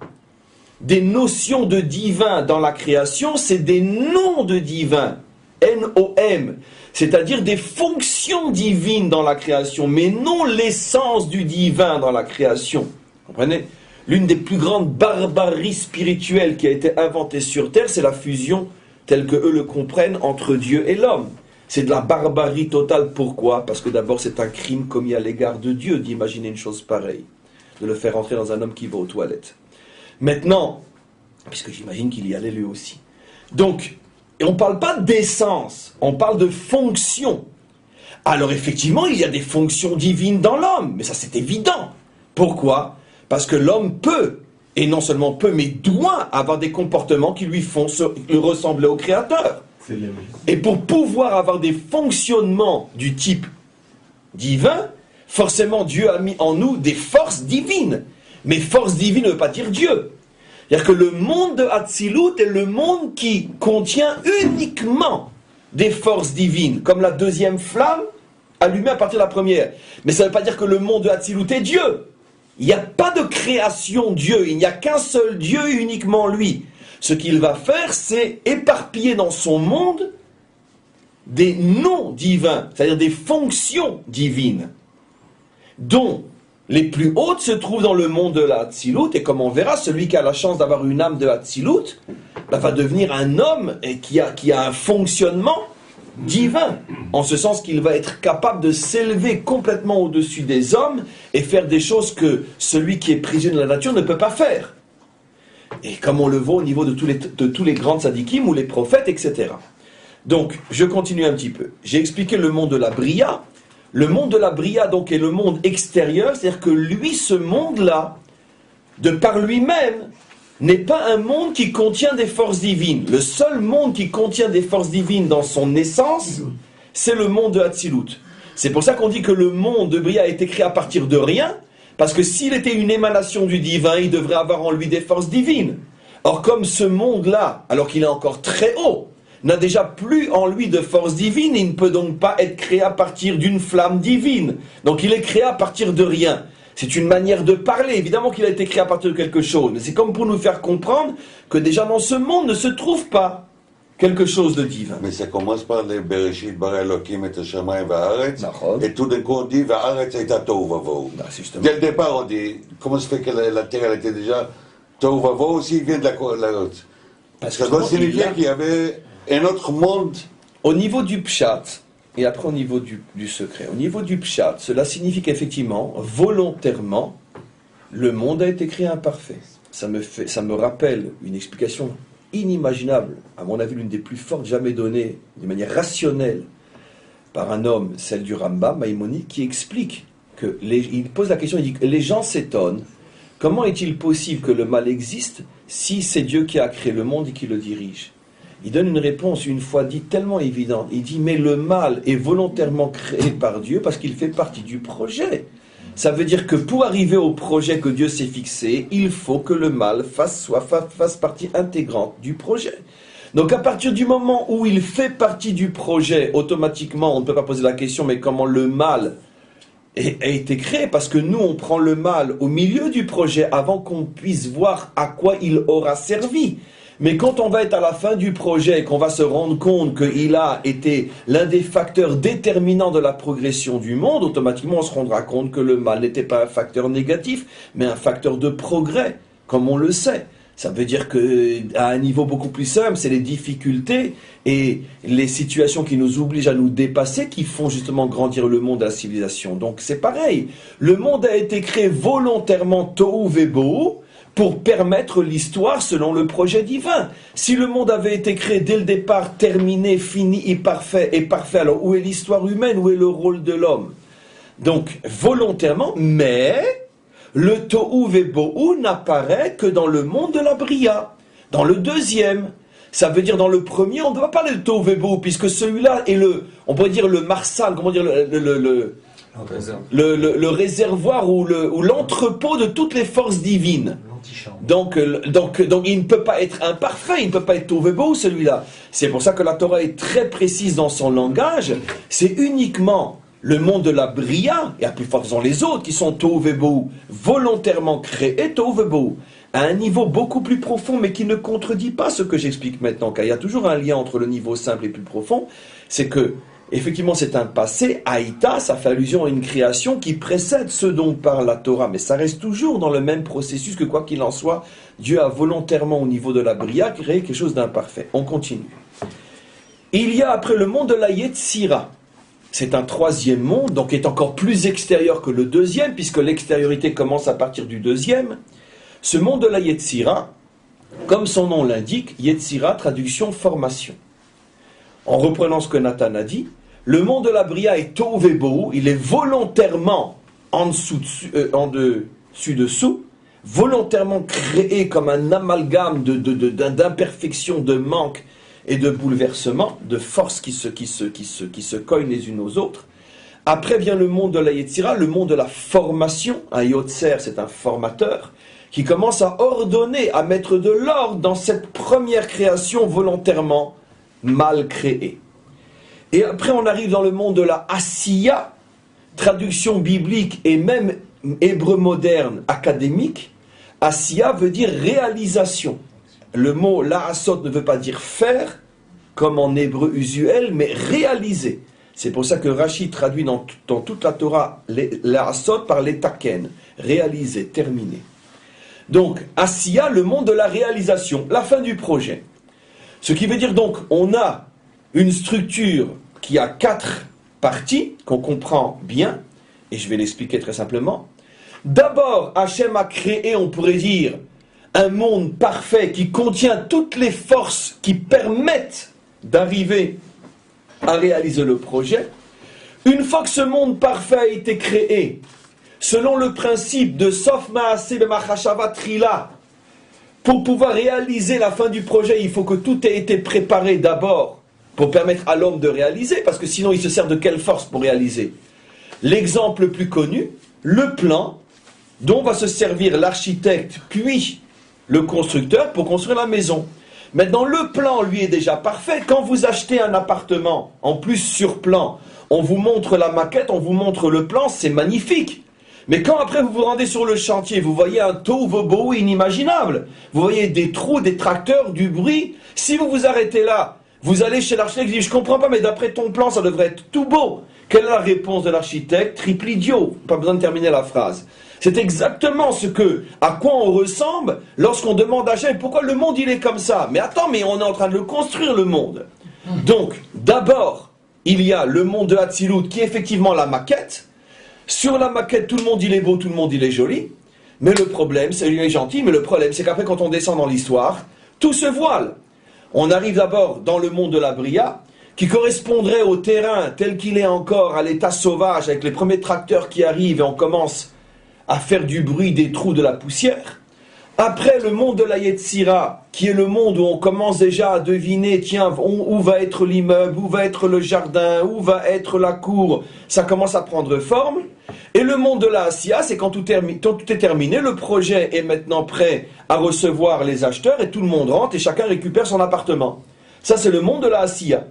des notions de divin dans la création, c'est des noms de divin, N-O-M, c'est-à-dire des fonctions divines dans la création, mais non l'essence du divin dans la création. Vous comprenez? L'une des plus grandes barbaries spirituelles qui a été inventée sur Terre, c'est la fusion, telle que eux le comprennent, entre Dieu et l'homme. C'est de la barbarie totale. Pourquoi? Parce que d'abord c'est un crime commis à l'égard de Dieu d'imaginer une chose pareille, de le faire entrer dans un homme qui va aux toilettes. Maintenant, puisque j'imagine qu'il y allait lui aussi. Donc, on ne parle pas d'essence, on parle de fonction. Alors effectivement, il y a des fonctions divines dans l'homme, mais ça c'est évident. Pourquoi? Parce que l'homme peut, et non seulement peut, mais doit avoir des comportements qui lui font ressembler au Créateur. Et pour pouvoir avoir des fonctionnements du type divin, forcément Dieu a mis en nous des forces divines. Mais force divine ne veut pas dire Dieu. C'est-à-dire que le monde de Hatzilut est le monde qui contient uniquement des forces divines, comme la deuxième flamme allumée à partir de la première. Mais ça ne veut pas dire que le monde de Hatzilut est Dieu. Il n'y a pas de création Dieu, il n'y a qu'un seul Dieu, uniquement lui. Ce qu'il va faire, c'est éparpiller dans son monde des noms divins, c'est-à-dire des fonctions divines, dont les plus hautes se trouvent dans le monde de la Hatzilut, et comme on verra, celui qui a la chance d'avoir une âme de Hatzilut va devenir un homme et qui a un fonctionnement divin. en ce sens qu'il va être capable de s'élever complètement au-dessus des hommes et faire des choses que celui qui est prisonnier de la nature ne peut pas faire. Et comme on le voit au niveau de tous les grands tzadikim ou les prophètes, etc. Donc, je continue un petit peu. J'ai expliqué le monde de la Bria. Le monde de la Bria, donc, est le monde extérieur, c'est-à-dire que lui, ce monde-là, de par lui-même, n'est pas un monde qui contient des forces divines. Le seul monde qui contient des forces divines dans son essence, c'est le monde de Hatzilut. C'est pour ça qu'on dit que le monde de Bria a été créé à partir de rien, parce que s'il était une émanation du divin, il devrait avoir en lui des forces divines. Or, comme ce monde-là, alors qu'il est encore très haut, n'a déjà plus en lui de force divine, il ne peut donc pas être créé à partir d'une flamme divine. Donc il est créé à partir de rien. C'est une manière de parler, évidemment qu'il a été créé à partir de quelque chose, mais c'est comme pour nous faire comprendre que déjà dans ce monde ne se trouve pas quelque chose de divin. Mais ça commence par les Bereshit, bara Elokim et Hashamayim va'aretz, נכון. et tout d'un coup on dit va'aretz הייתה tohu vavohu. C'est justement. Dès le départ on dit, comment se fait que la terre elle était déjà tohu vavohu aussi, il vient de la Parce ça que doit justement, signifier il a- qu'il y avait un autre monde. Au niveau du pshat, et après au niveau du secret, au niveau du pshat, cela signifie qu'effectivement, volontairement, le monde a été créé imparfait. Ça me rappelle une explication inimaginable, à mon avis l'une des plus fortes jamais données, de manière rationnelle, par un homme, celle du Rambam, Maïmonide, qui explique que, il pose la question, il dit que les gens s'étonnent, comment est-il possible que le mal existe si c'est Dieu qui a créé le monde et qui le dirige? Il donne une réponse, une fois dit, tellement évidente. Il dit, mais le mal est volontairement créé par Dieu parce qu'il fait partie du projet. Ça veut dire que pour arriver au projet que Dieu s'est fixé, il faut que le mal fasse partie intégrante du projet. Donc à partir du moment où il fait partie du projet, automatiquement, on ne peut pas poser la question, mais comment le mal a été créé? Parce que nous, on prend le mal au milieu du projet avant qu'on puisse voir à quoi il aura servi. Mais quand on va être à la fin du projet et qu'on va se rendre compte qu'il a été l'un des facteurs déterminants de la progression du monde, automatiquement on se rendra compte que le mal n'était pas un facteur négatif, mais un facteur de progrès, comme on le sait. Ça veut dire qu'à un niveau beaucoup plus simple, c'est les difficultés et les situations qui nous obligent à nous dépasser qui font justement grandir le monde et la civilisation. Donc c'est pareil, le monde a été créé volontairement tohu vebohu, pour permettre l'histoire selon le projet divin. Si le monde avait été créé dès le départ, terminé, fini et parfait, alors où est l'histoire humaine, où est le rôle de l'homme? Donc, volontairement, mais le tohu vebohu n'apparaît que dans le monde de la Bria, dans le deuxième. Ça veut dire dans le premier, on ne doit pas parler de tohu vebohu, puisque celui-là est on pourrait dire le marsal, comment dire, le réservoir ou l'entrepôt de toutes les forces divines. Donc il ne peut pas être imparfait, il ne peut pas être tohu vebohu celui-là. C'est pour ça que la Torah est très précise dans son langage. C'est uniquement le monde de la Bria, et à plus forte raison les autres, qui sont tohu vebohu, volontairement créés tohu vebohu, à un niveau beaucoup plus profond, mais qui ne contredit pas ce que j'explique maintenant, car il y a toujours un lien entre le niveau simple et plus profond. C'est que effectivement, c'est un passé, Haïta, ça fait allusion à une création qui précède ce dont parle la Torah, mais ça reste toujours dans le même processus que quoi qu'il en soit, Dieu a volontairement au niveau de la Bria créé quelque chose d'imparfait. On continue. Il y a après le monde de la Yetzira. C'est un troisième monde, donc est encore plus extérieur que le deuxième, puisque l'extériorité commence à partir du deuxième. Ce monde de la Yetzira, comme son nom l'indique, Yetzira, traduction formation. En reprenant ce que Nathan a dit, le monde de la Bria est tohu vebohu, il est volontairement en dessus-dessous, volontairement créé comme un amalgame d'imperfection, de manque et de bouleversement, de forces qui se cognent les unes aux autres. Après vient le monde de la Yetzira, le monde de la formation. Un Yotzer, c'est un formateur, qui commence à ordonner, à mettre de l'ordre dans cette première création volontairement mal créée. Et après on arrive dans le monde de la Asiya, traduction biblique et même hébreu moderne académique. Asiya veut dire réalisation. Le mot la'asot ne veut pas dire faire, comme en hébreu usuel, mais réaliser. C'est pour ça que Rashi traduit dans toute la Torah la'asot par les taken, réaliser, terminer. Donc, Asiya, le monde de la réalisation, la fin du projet. Ce qui veut dire donc, on a une structure qui a 4 parties qu'on comprend bien, et je vais l'expliquer très simplement. D'abord, Hachem a créé, on pourrait dire, un monde parfait qui contient toutes les forces qui permettent d'arriver à réaliser le projet. Une fois que ce monde parfait a été créé, selon le principe de Sof Maaseh B'Machashava Trila, pour pouvoir réaliser la fin du projet, il faut que tout ait été préparé d'abord pour permettre à l'homme de réaliser, parce que sinon il se sert de quelle force pour réaliser? L'exemple le plus connu, le plan dont va se servir l'architecte puis le constructeur pour construire la maison. Maintenant, le plan, lui, est déjà parfait. Quand vous achetez un appartement, en plus sur plan, on vous montre la maquette, on vous montre le plan, c'est magnifique. Mais quand après vous vous rendez sur le chantier, vous voyez un tohu-bohu inimaginable. Vous voyez des trous, des tracteurs, du bruit. Si vous vous arrêtez là, vous allez chez l'architecte et dites, je comprends pas, mais d'après ton plan, ça devrait être tout beau. Quelle est la réponse de l'architecte? Triple idiot. Pas besoin de terminer la phrase. C'est exactement à quoi on ressemble lorsqu'on demande à Hachem pourquoi le monde il est comme ça. Mais attends, mais on est en train de le construire le monde. Donc, d'abord, il y a le monde de Hatzilut qui est effectivement la maquette. Sur la maquette, tout le monde il est beau, tout le monde il est joli. Mais le problème, c'est qu'il est gentil, mais le problème c'est qu'après quand on descend dans l'histoire, tout se voile. On arrive d'abord dans le monde de la Bria, qui correspondrait au terrain tel qu'il est encore à l'état sauvage, avec les premiers tracteurs qui arrivent et on commence à faire du bruit, des trous, de la poussière. Après, le monde de la Yetzira, qui est le monde où on commence déjà à deviner, tiens, où va être l'immeuble, où va être le jardin, où va être la cour, ça commence à prendre forme. Et le monde de la Asiya, c'est quand tout est terminé, le projet est maintenant prêt à recevoir les acheteurs et tout le monde rentre et chacun récupère son appartement. Ça, c'est le monde de la Asiya.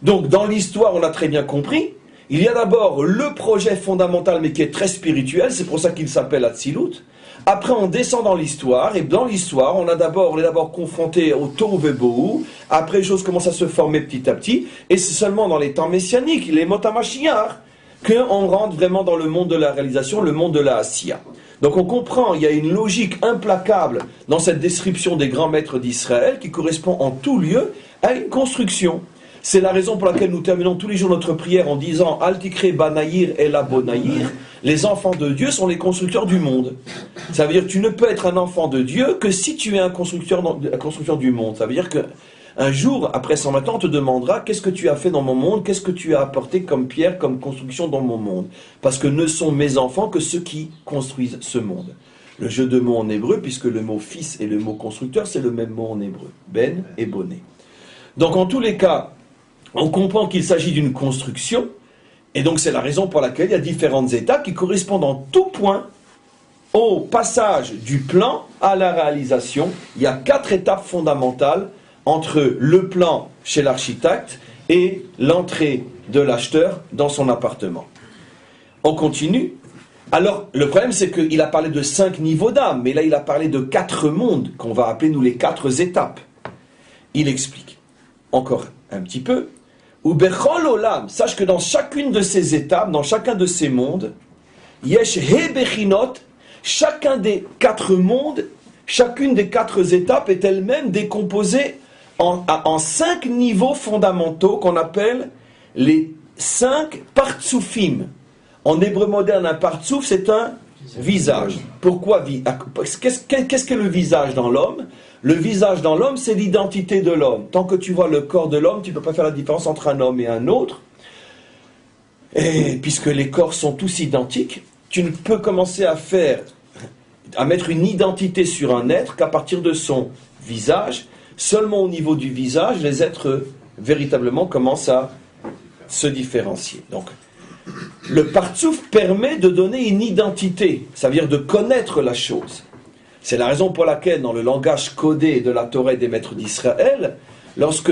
Donc, dans l'histoire, on a très bien compris, il y a d'abord le projet fondamental, mais qui est très spirituel, c'est pour ça qu'il s'appelle Hatzilut. Après, on descend dans l'histoire, et dans l'histoire, on est d'abord confronté au Tohu Vebohu. Après, les choses commencent à se former petit à petit, et c'est seulement dans les temps messianiques, les Mot HaMashiach, qu'on rentre vraiment dans le monde de la réalisation, le monde de la Asiya. Donc on comprend, il y a une logique implacable dans cette description des grands maîtres d'Israël, qui correspond en tout lieu à une construction. C'est la raison pour laquelle nous terminons tous les jours notre prière en disant « Al tikre banayir et la bonayir ». Les enfants de Dieu sont les constructeurs du monde. Ça veut dire que tu ne peux être un enfant de Dieu que si tu es un constructeur du monde. Ça veut dire qu'un jour, après 120 ans, on te demandera « Qu'est-ce que tu as fait dans mon monde? Qu'est-ce que tu as apporté comme pierre, comme construction dans mon monde ?» Parce que ne sont mes enfants que ceux qui construisent ce monde. Le jeu de mots en hébreu, puisque le mot « fils » et le mot « constructeur », c'est le même mot en hébreu. Ben et bonnet. Donc en tous les cas, on comprend qu'il s'agit d'une construction, et donc c'est la raison pour laquelle il y a différentes étapes qui correspondent en tout point au passage du plan à la réalisation. Il y a 4 étapes fondamentales entre le plan chez l'architecte et l'entrée de l'acheteur dans son appartement. On continue. Alors, le problème c'est qu'il a parlé de 5 niveaux d'âme, mais là il a parlé de 4 mondes, qu'on va appeler nous les 4 étapes. Il explique encore un petit peu. Ou bechol olam, sache que dans chacune de ces étapes, dans chacun de ces mondes, yesh he bechinot, chacun des 4 mondes, chacune des 4 étapes est elle-même décomposée en 5 niveaux fondamentaux qu'on appelle les 5 partsoufim. En hébreu moderne, un partsouf, c'est un visage. Pourquoi qu'est-ce que le visage dans l'homme? Le visage dans l'homme, c'est l'identité de l'homme. Tant que tu vois le corps de l'homme, tu ne peux pas faire la différence entre un homme et un autre. Et puisque les corps sont tous identiques, tu ne peux commencer à mettre une identité sur un être qu'à partir de son visage. Seulement au niveau du visage, les êtres véritablement commencent à se différencier. Donc, le partsouf permet de donner une identité, ça veut dire de connaître la chose. C'est la raison pour laquelle, dans le langage codé de la Torah et des maîtres d'Israël, lorsque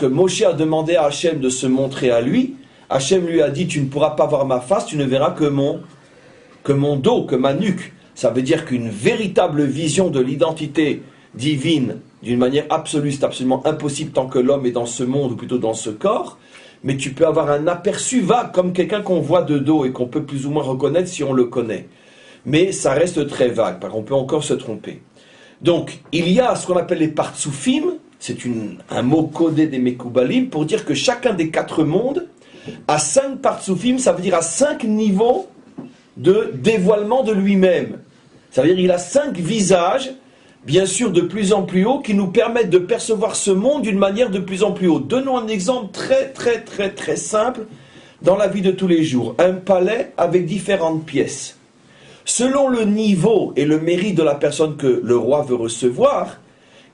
Moshe a demandé à Hachem de se montrer à lui, Hachem lui a dit « Tu ne pourras pas voir ma face, tu ne verras que mon dos, que ma nuque ». Ça veut dire qu'une véritable vision de l'identité divine, d'une manière absolue, c'est absolument impossible tant que l'homme est dans ce monde, ou plutôt dans ce corps, mais tu peux avoir un aperçu vague, comme quelqu'un qu'on voit de dos et qu'on peut plus ou moins reconnaître si on le connaît. Mais ça reste très vague, parce qu'on peut encore se tromper. Donc, il y a ce qu'on appelle les partsoufim, un mot codé des Mekoubalim pour dire que chacun des 4 mondes a 5 partsoufim, ça veut dire à 5 niveaux de dévoilement de lui-même. Ça veut dire qu'il a 5 visages, bien sûr de plus en plus hauts, qui nous permettent de percevoir ce monde d'une manière de plus en plus haute. Donnons un exemple très simple dans la vie de tous les jours. Un palais avec différentes pièces. Selon le niveau et le mérite de la personne que le roi veut recevoir,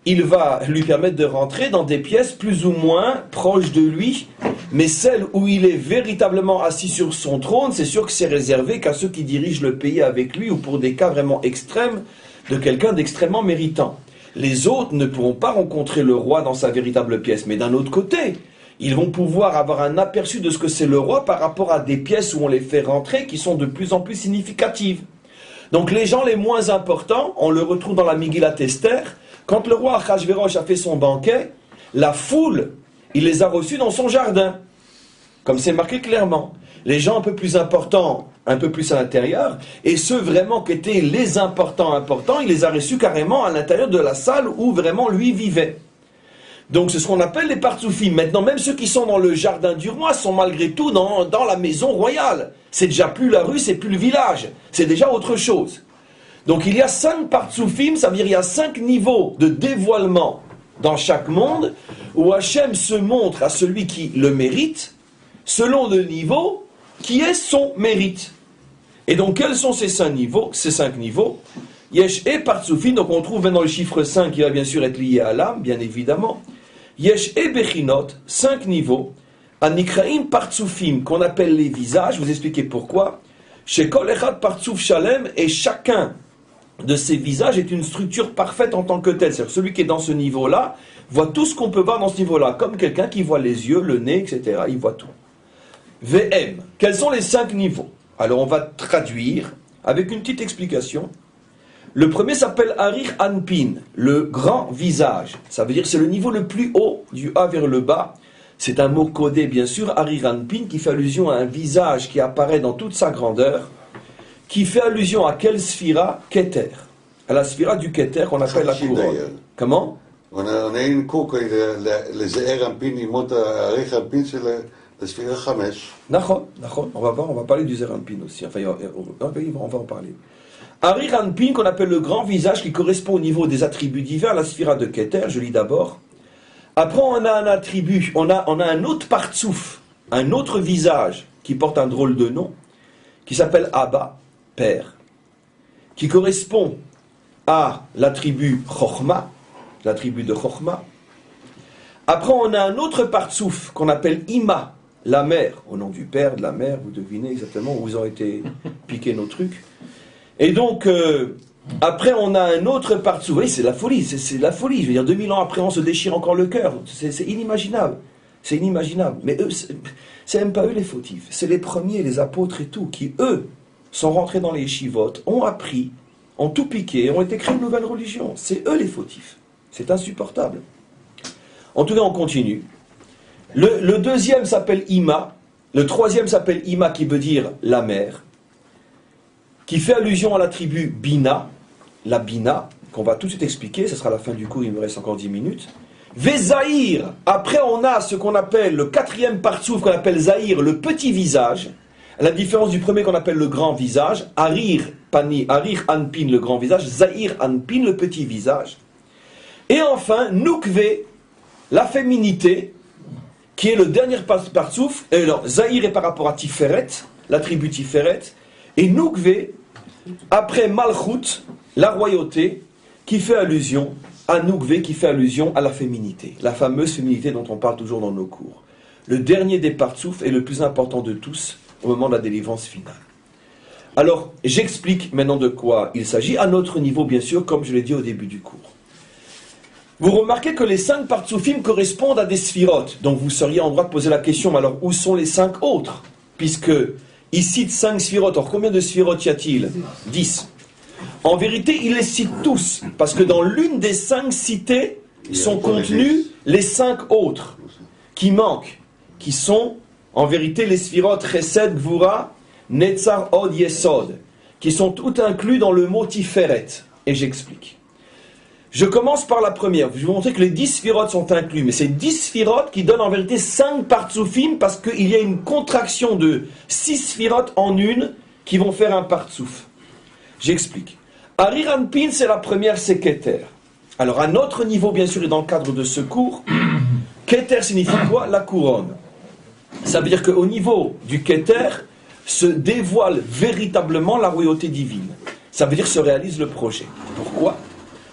il va lui permettre de rentrer dans des pièces plus ou moins proches de lui, mais celles où il est véritablement assis sur son trône, c'est sûr que c'est réservé qu'à ceux qui dirigent le pays avec lui, ou pour des cas vraiment extrêmes, de quelqu'un d'extrêmement méritant. Les autres ne pourront pas rencontrer le roi dans sa véritable pièce, mais d'un autre côté, ils vont pouvoir avoir un aperçu de ce que c'est le roi par rapport à des pièces où on les fait rentrer qui sont de plus en plus significatives. Donc les gens les moins importants, on le retrouve dans la Megillat Esther, quand le roi Achashverosh a fait son banquet, la foule, il les a reçus dans son jardin, comme c'est marqué clairement. Les gens un peu plus importants, un peu plus à l'intérieur, et ceux vraiment qui étaient les importants, il les a reçus carrément à l'intérieur de la salle où vraiment lui vivait. Donc c'est ce qu'on appelle les partsoufim. Maintenant, même ceux qui sont dans le jardin du roi sont malgré tout dans la maison royale. C'est déjà plus la rue, c'est plus le village. C'est déjà autre chose. Donc il y a 5 partsoufim, ça veut dire il y a 5 niveaux de dévoilement dans chaque monde, où Hachem se montre à celui qui le mérite, selon le niveau qui est son mérite. Et donc quels sont ces 5 niveaux? Yesh et partsoufim, donc on trouve maintenant le chiffre 5 qui va bien sûr être lié à l'âme, bien évidemment. Yesh et bechinot, 5 niveaux. Anikraim partsoufim, qu'on appelle les visages, je vous expliquer pourquoi. Chez Kol Echad partsouf shalem, et chacun de ces visages est une structure parfaite en tant que telle. C'est-à-dire celui qui est dans ce niveau-là voit tout ce qu'on peut voir dans ce niveau-là, comme quelqu'un qui voit les yeux, le nez, etc. Il voit tout. VM, quels sont les 5 niveaux? Alors on va traduire avec une petite explication. Le premier s'appelle Arir Anpin, le grand visage. Ça veut dire que c'est le niveau le plus haut, du A vers le bas. C'est un mot codé, bien sûr, Arir Anpin, qui fait allusion à un visage qui apparaît dans toute sa grandeur, qui fait allusion à quelle sphira? Keter. À la sphira du Keter qu'on appelle la couronne. Comment? On a une cour, les Zeher Anpin, ils montent à Arir Anpin, c'est la sphira Chamesh. D'accord. On va voir, on va parler du Zeher Anpin aussi. Enfin, on va en parler. Arir Anpin, qu'on appelle le grand visage, qui correspond au niveau des attributs divins, à la sphira de Keter, je lis d'abord. Après, on a un attribut, on a un autre partsouf, un autre visage, qui porte un drôle de nom, qui s'appelle Abba, Père, qui correspond à l'attribut Chochma, l'attribut de Chochma. Après, on a un autre partsouf, qu'on appelle Ima, la mère, au nom du père, de la mère, vous devinez exactement où ils ont été piqués nos trucs. Et donc, après, on a un autre partsouf. Oui, c'est la folie, c'est la folie. Je veux dire, 2000 ans après, on se déchire encore le cœur. C'est inimaginable. C'est inimaginable. Mais eux, c'est même pas eux les fautifs. C'est les premiers, les apôtres et tout, qui, eux, sont rentrés dans les chivotes, ont appris, ont tout piqué, ont été créés une nouvelle religion. C'est eux les fautifs. C'est insupportable. En tout cas, on continue. Le deuxième s'appelle Ima. Le troisième s'appelle Ima, qui veut dire la mère, qui fait allusion à l'attribut Bina, la Bina, qu'on va tout de suite expliquer, ce sera la fin du cours, il me reste encore 10 minutes. Vezaïr, après on a ce qu'on appelle le 4e partsouf, qu'on appelle Zahir, le petit visage, à la différence du premier qu'on appelle le grand visage, Arir Anpin, le grand visage, Zahir Anpin, le petit visage. Et enfin, Noukve, la féminité, qui est le dernier partsouf. Alors, Zahir est par rapport à Tiferet, l'attribut Tiferet, et Noukve, après Malchut, la royauté, qui fait allusion à Noukve, qui fait allusion à la féminité, la fameuse féminité dont on parle toujours dans nos cours. Le dernier des partsouf est le plus important de tous au moment de la délivrance finale. Alors, j'explique maintenant de quoi il s'agit, à notre niveau bien sûr, comme je l'ai dit au début du cours. Vous remarquez que les 5 partsoufim correspondent à des sphirotes, donc vous seriez en droit de poser la question, mais alors où sont les 5 autres? Puisque il cite 5 sphirotes. Alors combien de sphirotes y a-t-il? 10. En vérité, il les cite tous, parce que dans l'une des 5 citées sont contenus les 5 autres, qui manquent, qui sont en vérité les sphirotes Chesed, Gvura, Netzar, Od, Yesod, qui sont tout inclus dans le mot Tiferet. Et j'explique. Je commence par la première. Je vais vous montrer que les 10 sphirotes sont inclus, mais c'est 10 sphirotes qui donnent en vérité 5 partsoufim parce qu'il y a une contraction de 6 sphirotes en une qui vont faire un partsouf. J'explique. Ariranpin, c'est la première, c'est Keter. Alors, à notre niveau, bien sûr, et dans le cadre de ce cours, Keter signifie quoi? La couronne. Ça veut dire qu'au niveau du Keter, se dévoile véritablement la royauté divine. Ça veut dire se réalise le projet. Pourquoi?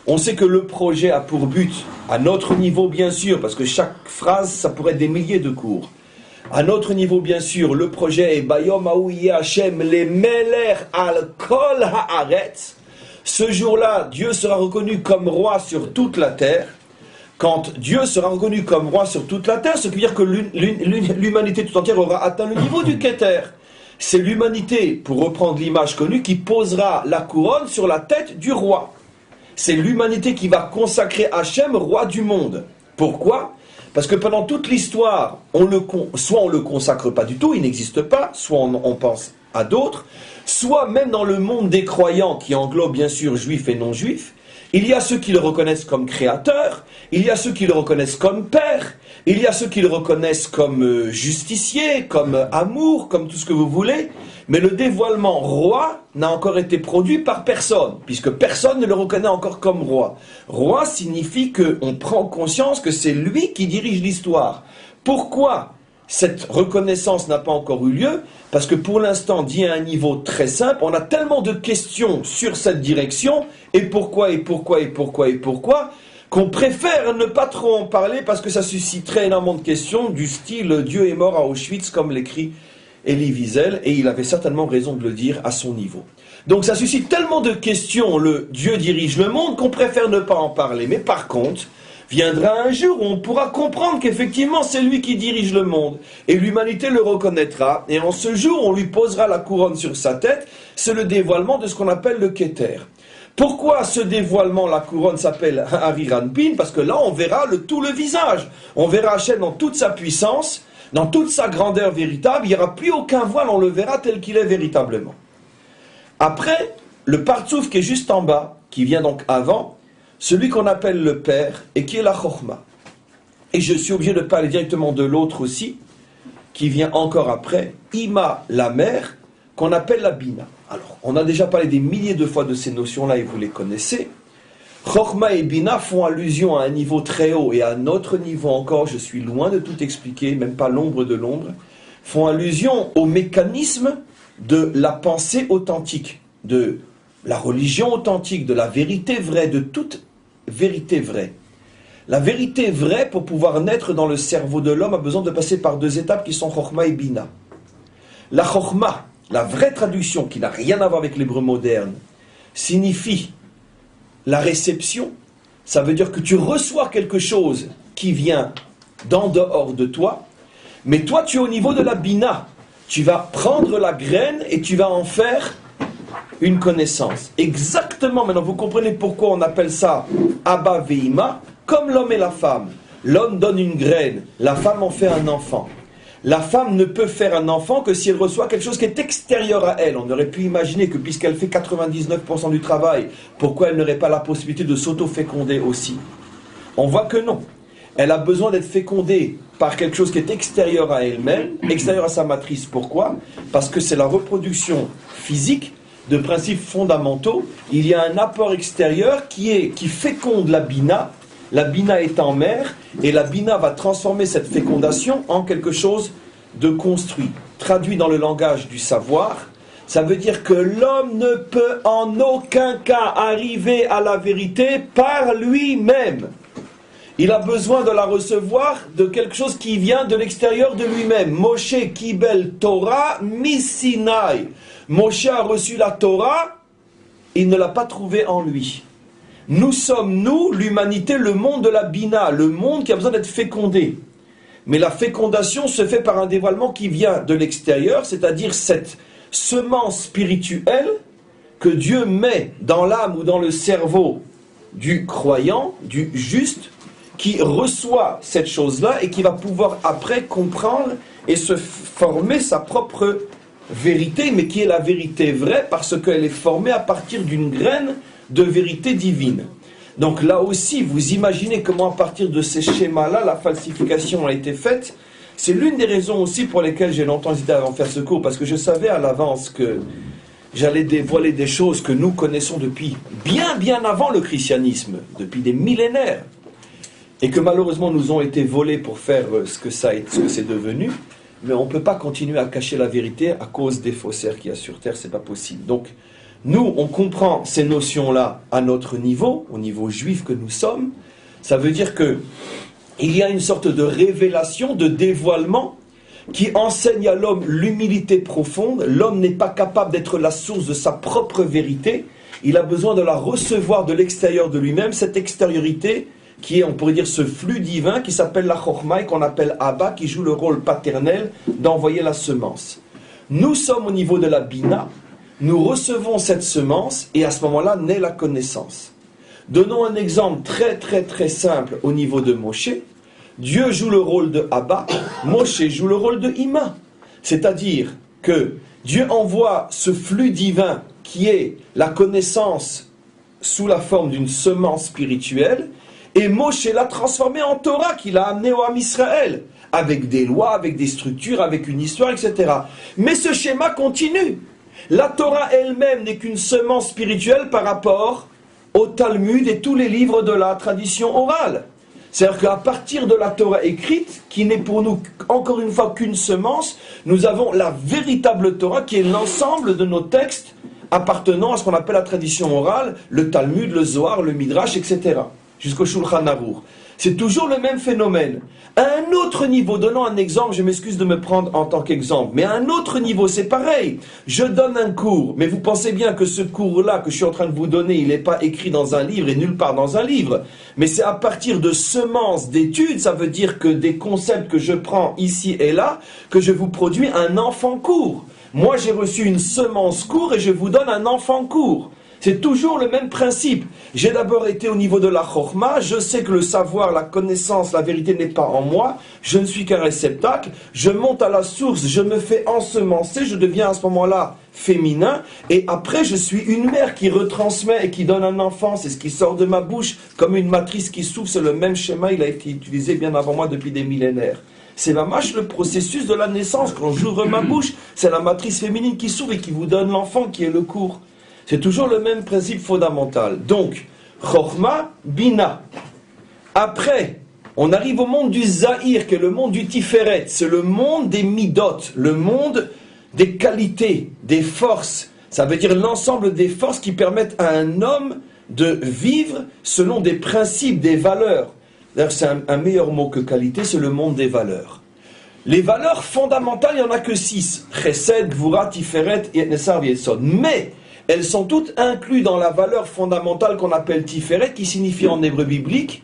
On sait que le projet a pour but, à notre niveau bien sûr, parce que chaque phrase, ça pourrait être des milliers de cours. À notre niveau bien sûr, le projet est Bayom Haouye Hashem le Meler al Kol Haaretz. Ce jour-là, Dieu sera reconnu comme roi sur toute la terre. Quand Dieu sera reconnu comme roi sur toute la terre, ce qui veut dire que l'humanité tout entière aura atteint le niveau du Keter. C'est l'humanité, pour reprendre l'image connue, qui posera la couronne sur la tête du roi. C'est l'humanité qui va consacrer Hachem roi du monde. Pourquoi? Parce que pendant toute l'histoire, soit on ne le consacre pas du tout, il n'existe pas, soit on pense à d'autres, soit même dans le monde des croyants, qui englobe bien sûr juifs et non-juifs, il y a ceux qui le reconnaissent comme créateur, il y a ceux qui le reconnaissent comme père, il y a ceux qui le reconnaissent comme justicier, comme amour, comme tout ce que vous voulez, mais le dévoilement roi n'a encore été produit par personne, puisque personne ne le reconnaît encore comme roi. Roi signifie qu'on prend conscience que c'est lui qui dirige l'histoire. Pourquoi cette reconnaissance n'a pas encore eu lieu? Parce que pour l'instant, dit à un niveau très simple, on a tellement de questions sur cette direction, et pourquoi, qu'on préfère ne pas trop en parler parce que ça susciterait énormément de questions du style « Dieu est mort à Auschwitz » comme l'écrit Elie Wiesel, et il avait certainement raison de le dire à son niveau. Donc ça suscite tellement de questions, le Dieu dirige le monde, qu'on préfère ne pas en parler. Mais par contre, viendra un jour où on pourra comprendre qu'effectivement c'est lui qui dirige le monde, et l'humanité le reconnaîtra, et en ce jour on lui posera la couronne sur sa tête. C'est le dévoilement de ce qu'on appelle le Keter. Pourquoi ce dévoilement, la couronne s'appelle Ariranpin? Parce que là on verra tout le visage, on verra Hachem dans toute sa puissance, dans toute sa grandeur véritable. Il n'y aura plus aucun voile, on le verra tel qu'il est véritablement. Après, le partsouf qui est juste en bas, qui vient donc avant, celui qu'on appelle le Père, et qui est la Chokhma. Et je suis obligé de parler directement de l'autre aussi, qui vient encore après, Ima, la mère, qu'on appelle la Bina. Alors, on a déjà parlé des milliers de fois de ces notions-là, et vous les connaissez. Chokhma et Bina font allusion à un niveau très haut, et à un autre niveau encore, je suis loin de tout expliquer, même pas l'ombre de l'ombre, font allusion au mécanisme de la pensée authentique, de la religion authentique, de la vérité vraie, de toute vérité vraie. La vérité vraie, pour pouvoir naître dans le cerveau de l'homme, a besoin de passer par deux étapes qui sont Chokhma et Bina. La Chokhma, la vraie traduction, qui n'a rien à voir avec l'hébreu moderne, signifie la réception. Ça veut dire que tu reçois quelque chose qui vient d'en dehors de toi, mais toi tu es au niveau de la Bina. Tu vas prendre la graine et tu vas en faire une connaissance. Exactement, maintenant vous comprenez pourquoi on appelle ça Abba Veima, comme l'homme et la femme. L'homme donne une graine, la femme en fait un enfant. La femme ne peut faire un enfant que si elle reçoit quelque chose qui est extérieur à elle. On aurait pu imaginer que puisqu'elle fait 99% du travail, pourquoi elle n'aurait pas la possibilité de s'auto-féconder aussi? On voit que non. Elle a besoin d'être fécondée par quelque chose qui est extérieur à elle-même, extérieur à sa matrice. Pourquoi? Parce que c'est la reproduction physique de principes fondamentaux. Il y a un apport extérieur qui féconde la Bina. La Bina étant mère, et la Bina va transformer cette fécondation en quelque chose de construit. Traduit dans le langage du savoir, ça veut dire que l'homme ne peut en aucun cas arriver à la vérité par lui-même. Il a besoin de la recevoir de quelque chose qui vient de l'extérieur de lui-même. Moshe Kibel Torah Misinai. Moshe a reçu la Torah, il ne l'a pas trouvée en lui. Nous sommes, nous, l'humanité, le monde de la Bina, le monde qui a besoin d'être fécondé. Mais la fécondation se fait par un dévoilement qui vient de l'extérieur, c'est-à-dire cette semence spirituelle que Dieu met dans l'âme ou dans le cerveau du croyant, du juste, qui reçoit cette chose-là et qui va pouvoir après comprendre et se former sa propre vérité, mais qui est la vérité vraie parce qu'elle est formée à partir d'une graine de vérité divine. Donc là aussi, vous imaginez comment à partir de ces schémas-là, la falsification a été faite. C'est l'une des raisons aussi pour lesquelles j'ai longtemps hésité à en faire ce cours, parce que je savais à l'avance que j'allais dévoiler des choses que nous connaissons depuis bien avant le christianisme, depuis des millénaires, et que malheureusement nous ont été volés pour faire ce que c'est devenu. Mais on ne peut pas continuer à cacher la vérité à cause des faussaires qu'il y a sur terre, c'est pas possible. Donc, nous, on comprend ces notions-là à notre niveau, au niveau juif que nous sommes. Ça veut dire que il y a une sorte de révélation, de dévoilement qui enseigne à l'homme l'humilité profonde. L'homme n'est pas capable d'être la source de sa propre vérité. Il a besoin de la recevoir de l'extérieur de lui-même, cette extériorité qui est, on pourrait dire, ce flux divin qui s'appelle la Chokhmah et qu'on appelle Abba, qui joue le rôle paternel d'envoyer la semence. Nous sommes au niveau de la Bina, nous recevons cette semence et à ce moment-là naît la connaissance. Donnons un exemple très simple au niveau de Moshe. Dieu joue le rôle de Abba, Moshe joue le rôle de Ima. C'est-à-dire que Dieu envoie ce flux divin qui est la connaissance sous la forme d'une semence spirituelle, et Moshe l'a transformé en Torah qu'il a amené au Ham Israël, avec des lois, avec des structures, avec une histoire, etc. Mais ce schéma continue. La Torah elle-même n'est qu'une semence spirituelle par rapport au Talmud et tous les livres de la tradition orale. C'est-à-dire qu'à partir de la Torah écrite, qui n'est pour nous encore une fois qu'une semence, nous avons la véritable Torah qui est l'ensemble de nos textes appartenant à ce qu'on appelle la tradition orale, le Talmud, le Zohar, le Midrash, etc. Jusqu'au Shulchan Aruch. C'est toujours le même phénomène. À un autre niveau, donnons un exemple, je m'excuse de me prendre en tant qu'exemple, mais à un autre niveau, c'est pareil. Je donne un cours, mais vous pensez bien que ce cours-là que je suis en train de vous donner, il n'est pas écrit dans un livre et nulle part dans un livre. Mais c'est à partir de semences d'études, ça veut dire que des concepts que je prends ici et là, que je vous produis un enfant court. Moi, j'ai reçu une semence court et je vous donne un enfant court. C'est toujours le même principe. J'ai d'abord été au niveau de la Chokhmah, je sais que le savoir, la connaissance, la vérité n'est pas en moi, je ne suis qu'un réceptacle, je monte à la source, je me fais ensemencer, je deviens à ce moment-là féminin, et après je suis une mère qui retransmet et qui donne un enfant, c'est ce qui sort de ma bouche, comme une matrice qui s'ouvre, c'est le même schéma, il a été utilisé bien avant moi depuis des millénaires. C'est le processus de la naissance, quand j'ouvre ma bouche, c'est la matrice féminine qui s'ouvre et qui vous donne l'enfant qui est le cours. C'est toujours le même principe fondamental. Donc, Chokhmah, Bina. Après, on arrive au monde du Zahir, qui est le monde du Tiferet. C'est le monde des Midot, le monde des qualités, des forces. Ça veut dire l'ensemble des forces qui permettent à un homme de vivre selon des principes, des valeurs. D'ailleurs, c'est un meilleur mot que qualité, c'est le monde des valeurs. Les valeurs fondamentales, il n'y en a que 6. Chesed, Gvura, Tiferet, Yetnesar, Yesod. Mais elles sont toutes incluses dans la valeur fondamentale qu'on appelle Tiferet, qui signifie en hébreu biblique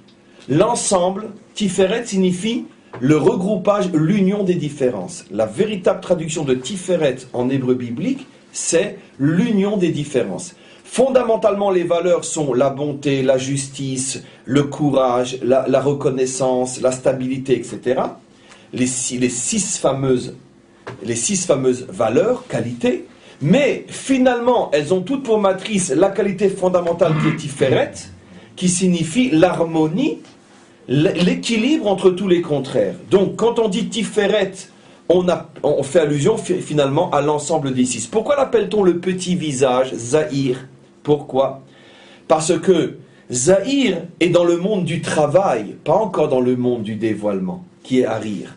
l'ensemble. Tiferet signifie le regroupage, l'union des différences. La véritable traduction de Tiferet en hébreu biblique, c'est l'union des différences. Fondamentalement, les valeurs sont la bonté, la justice, le courage, la reconnaissance, la stabilité, etc. Les six fameuses valeurs, qualités. Mais finalement, elles ont toutes pour matrice la qualité fondamentale qui est Tiferet, qui signifie l'harmonie, l'équilibre entre tous les contraires. Donc, quand on dit Tiferet, on fait allusion finalement à l'ensemble des 6. Pourquoi l'appelle-t-on le petit visage, Zahir? Pourquoi? Parce que Zahir est dans le monde du travail, pas encore dans le monde du dévoilement, qui est Harir.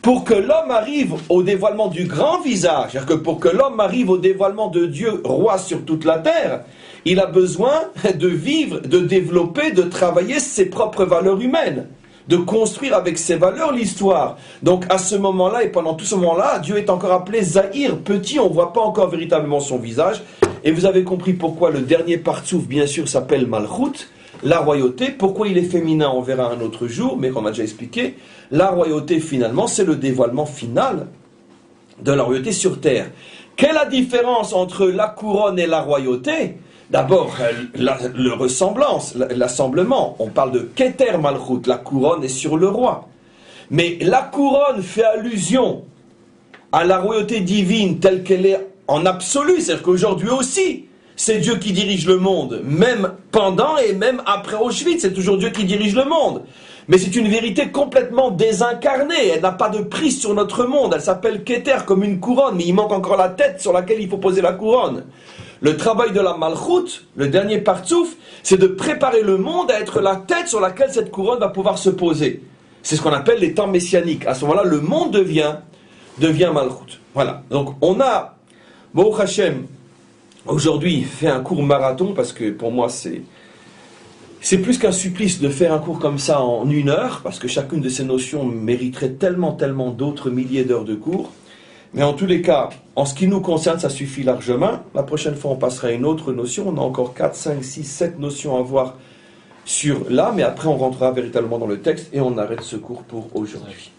Pour que l'homme arrive au dévoilement du grand visage, c'est-à-dire que pour que l'homme arrive au dévoilement de Dieu, roi sur toute la terre, il a besoin de vivre, de développer, de travailler ses propres valeurs humaines, de construire avec ses valeurs l'histoire. Donc à ce moment-là, et pendant tout ce moment-là, Dieu est encore appelé Zahir, petit, on ne voit pas encore véritablement son visage. Et vous avez compris pourquoi le dernier partsouf, bien sûr, s'appelle Malchut, la royauté. Pourquoi il est féminin, on verra un autre jour, mais qu'on a déjà expliqué. La royauté, finalement, c'est le dévoilement final de la royauté sur terre. Quelle est la différence entre la couronne et la royauté? D'abord, la ressemblance, l'assemblement. On parle de Keter Malchut, la couronne est sur le roi. Mais la couronne fait allusion à la royauté divine telle qu'elle est en absolu, c'est-à-dire qu'aujourd'hui aussi, c'est Dieu qui dirige le monde, même pendant et même après Auschwitz, c'est toujours Dieu qui dirige le monde. Mais c'est une vérité complètement désincarnée, elle n'a pas de prise sur notre monde, elle s'appelle Keter, comme une couronne, mais il manque encore la tête sur laquelle il faut poser la couronne. Le travail de la Malchut, le dernier partsouf, c'est de préparer le monde à être la tête sur laquelle cette couronne va pouvoir se poser. C'est ce qu'on appelle les temps messianiques. À ce moment-là, le monde devient Malchut. Voilà. Donc, on a, Baruch Hashem, aujourd'hui, fait un cours marathon, parce que pour moi, c'est plus qu'un supplice de faire un cours comme ça en 1 heure, parce que chacune de ces notions mériterait tellement d'autres milliers d'heures de cours. Mais en tous les cas, en ce qui nous concerne, ça suffit largement. La prochaine fois, on passera à une autre notion. On a encore 4, 5, 6, 7 notions à voir sur là, mais après, on rentrera véritablement dans le texte et on arrête ce cours pour aujourd'hui.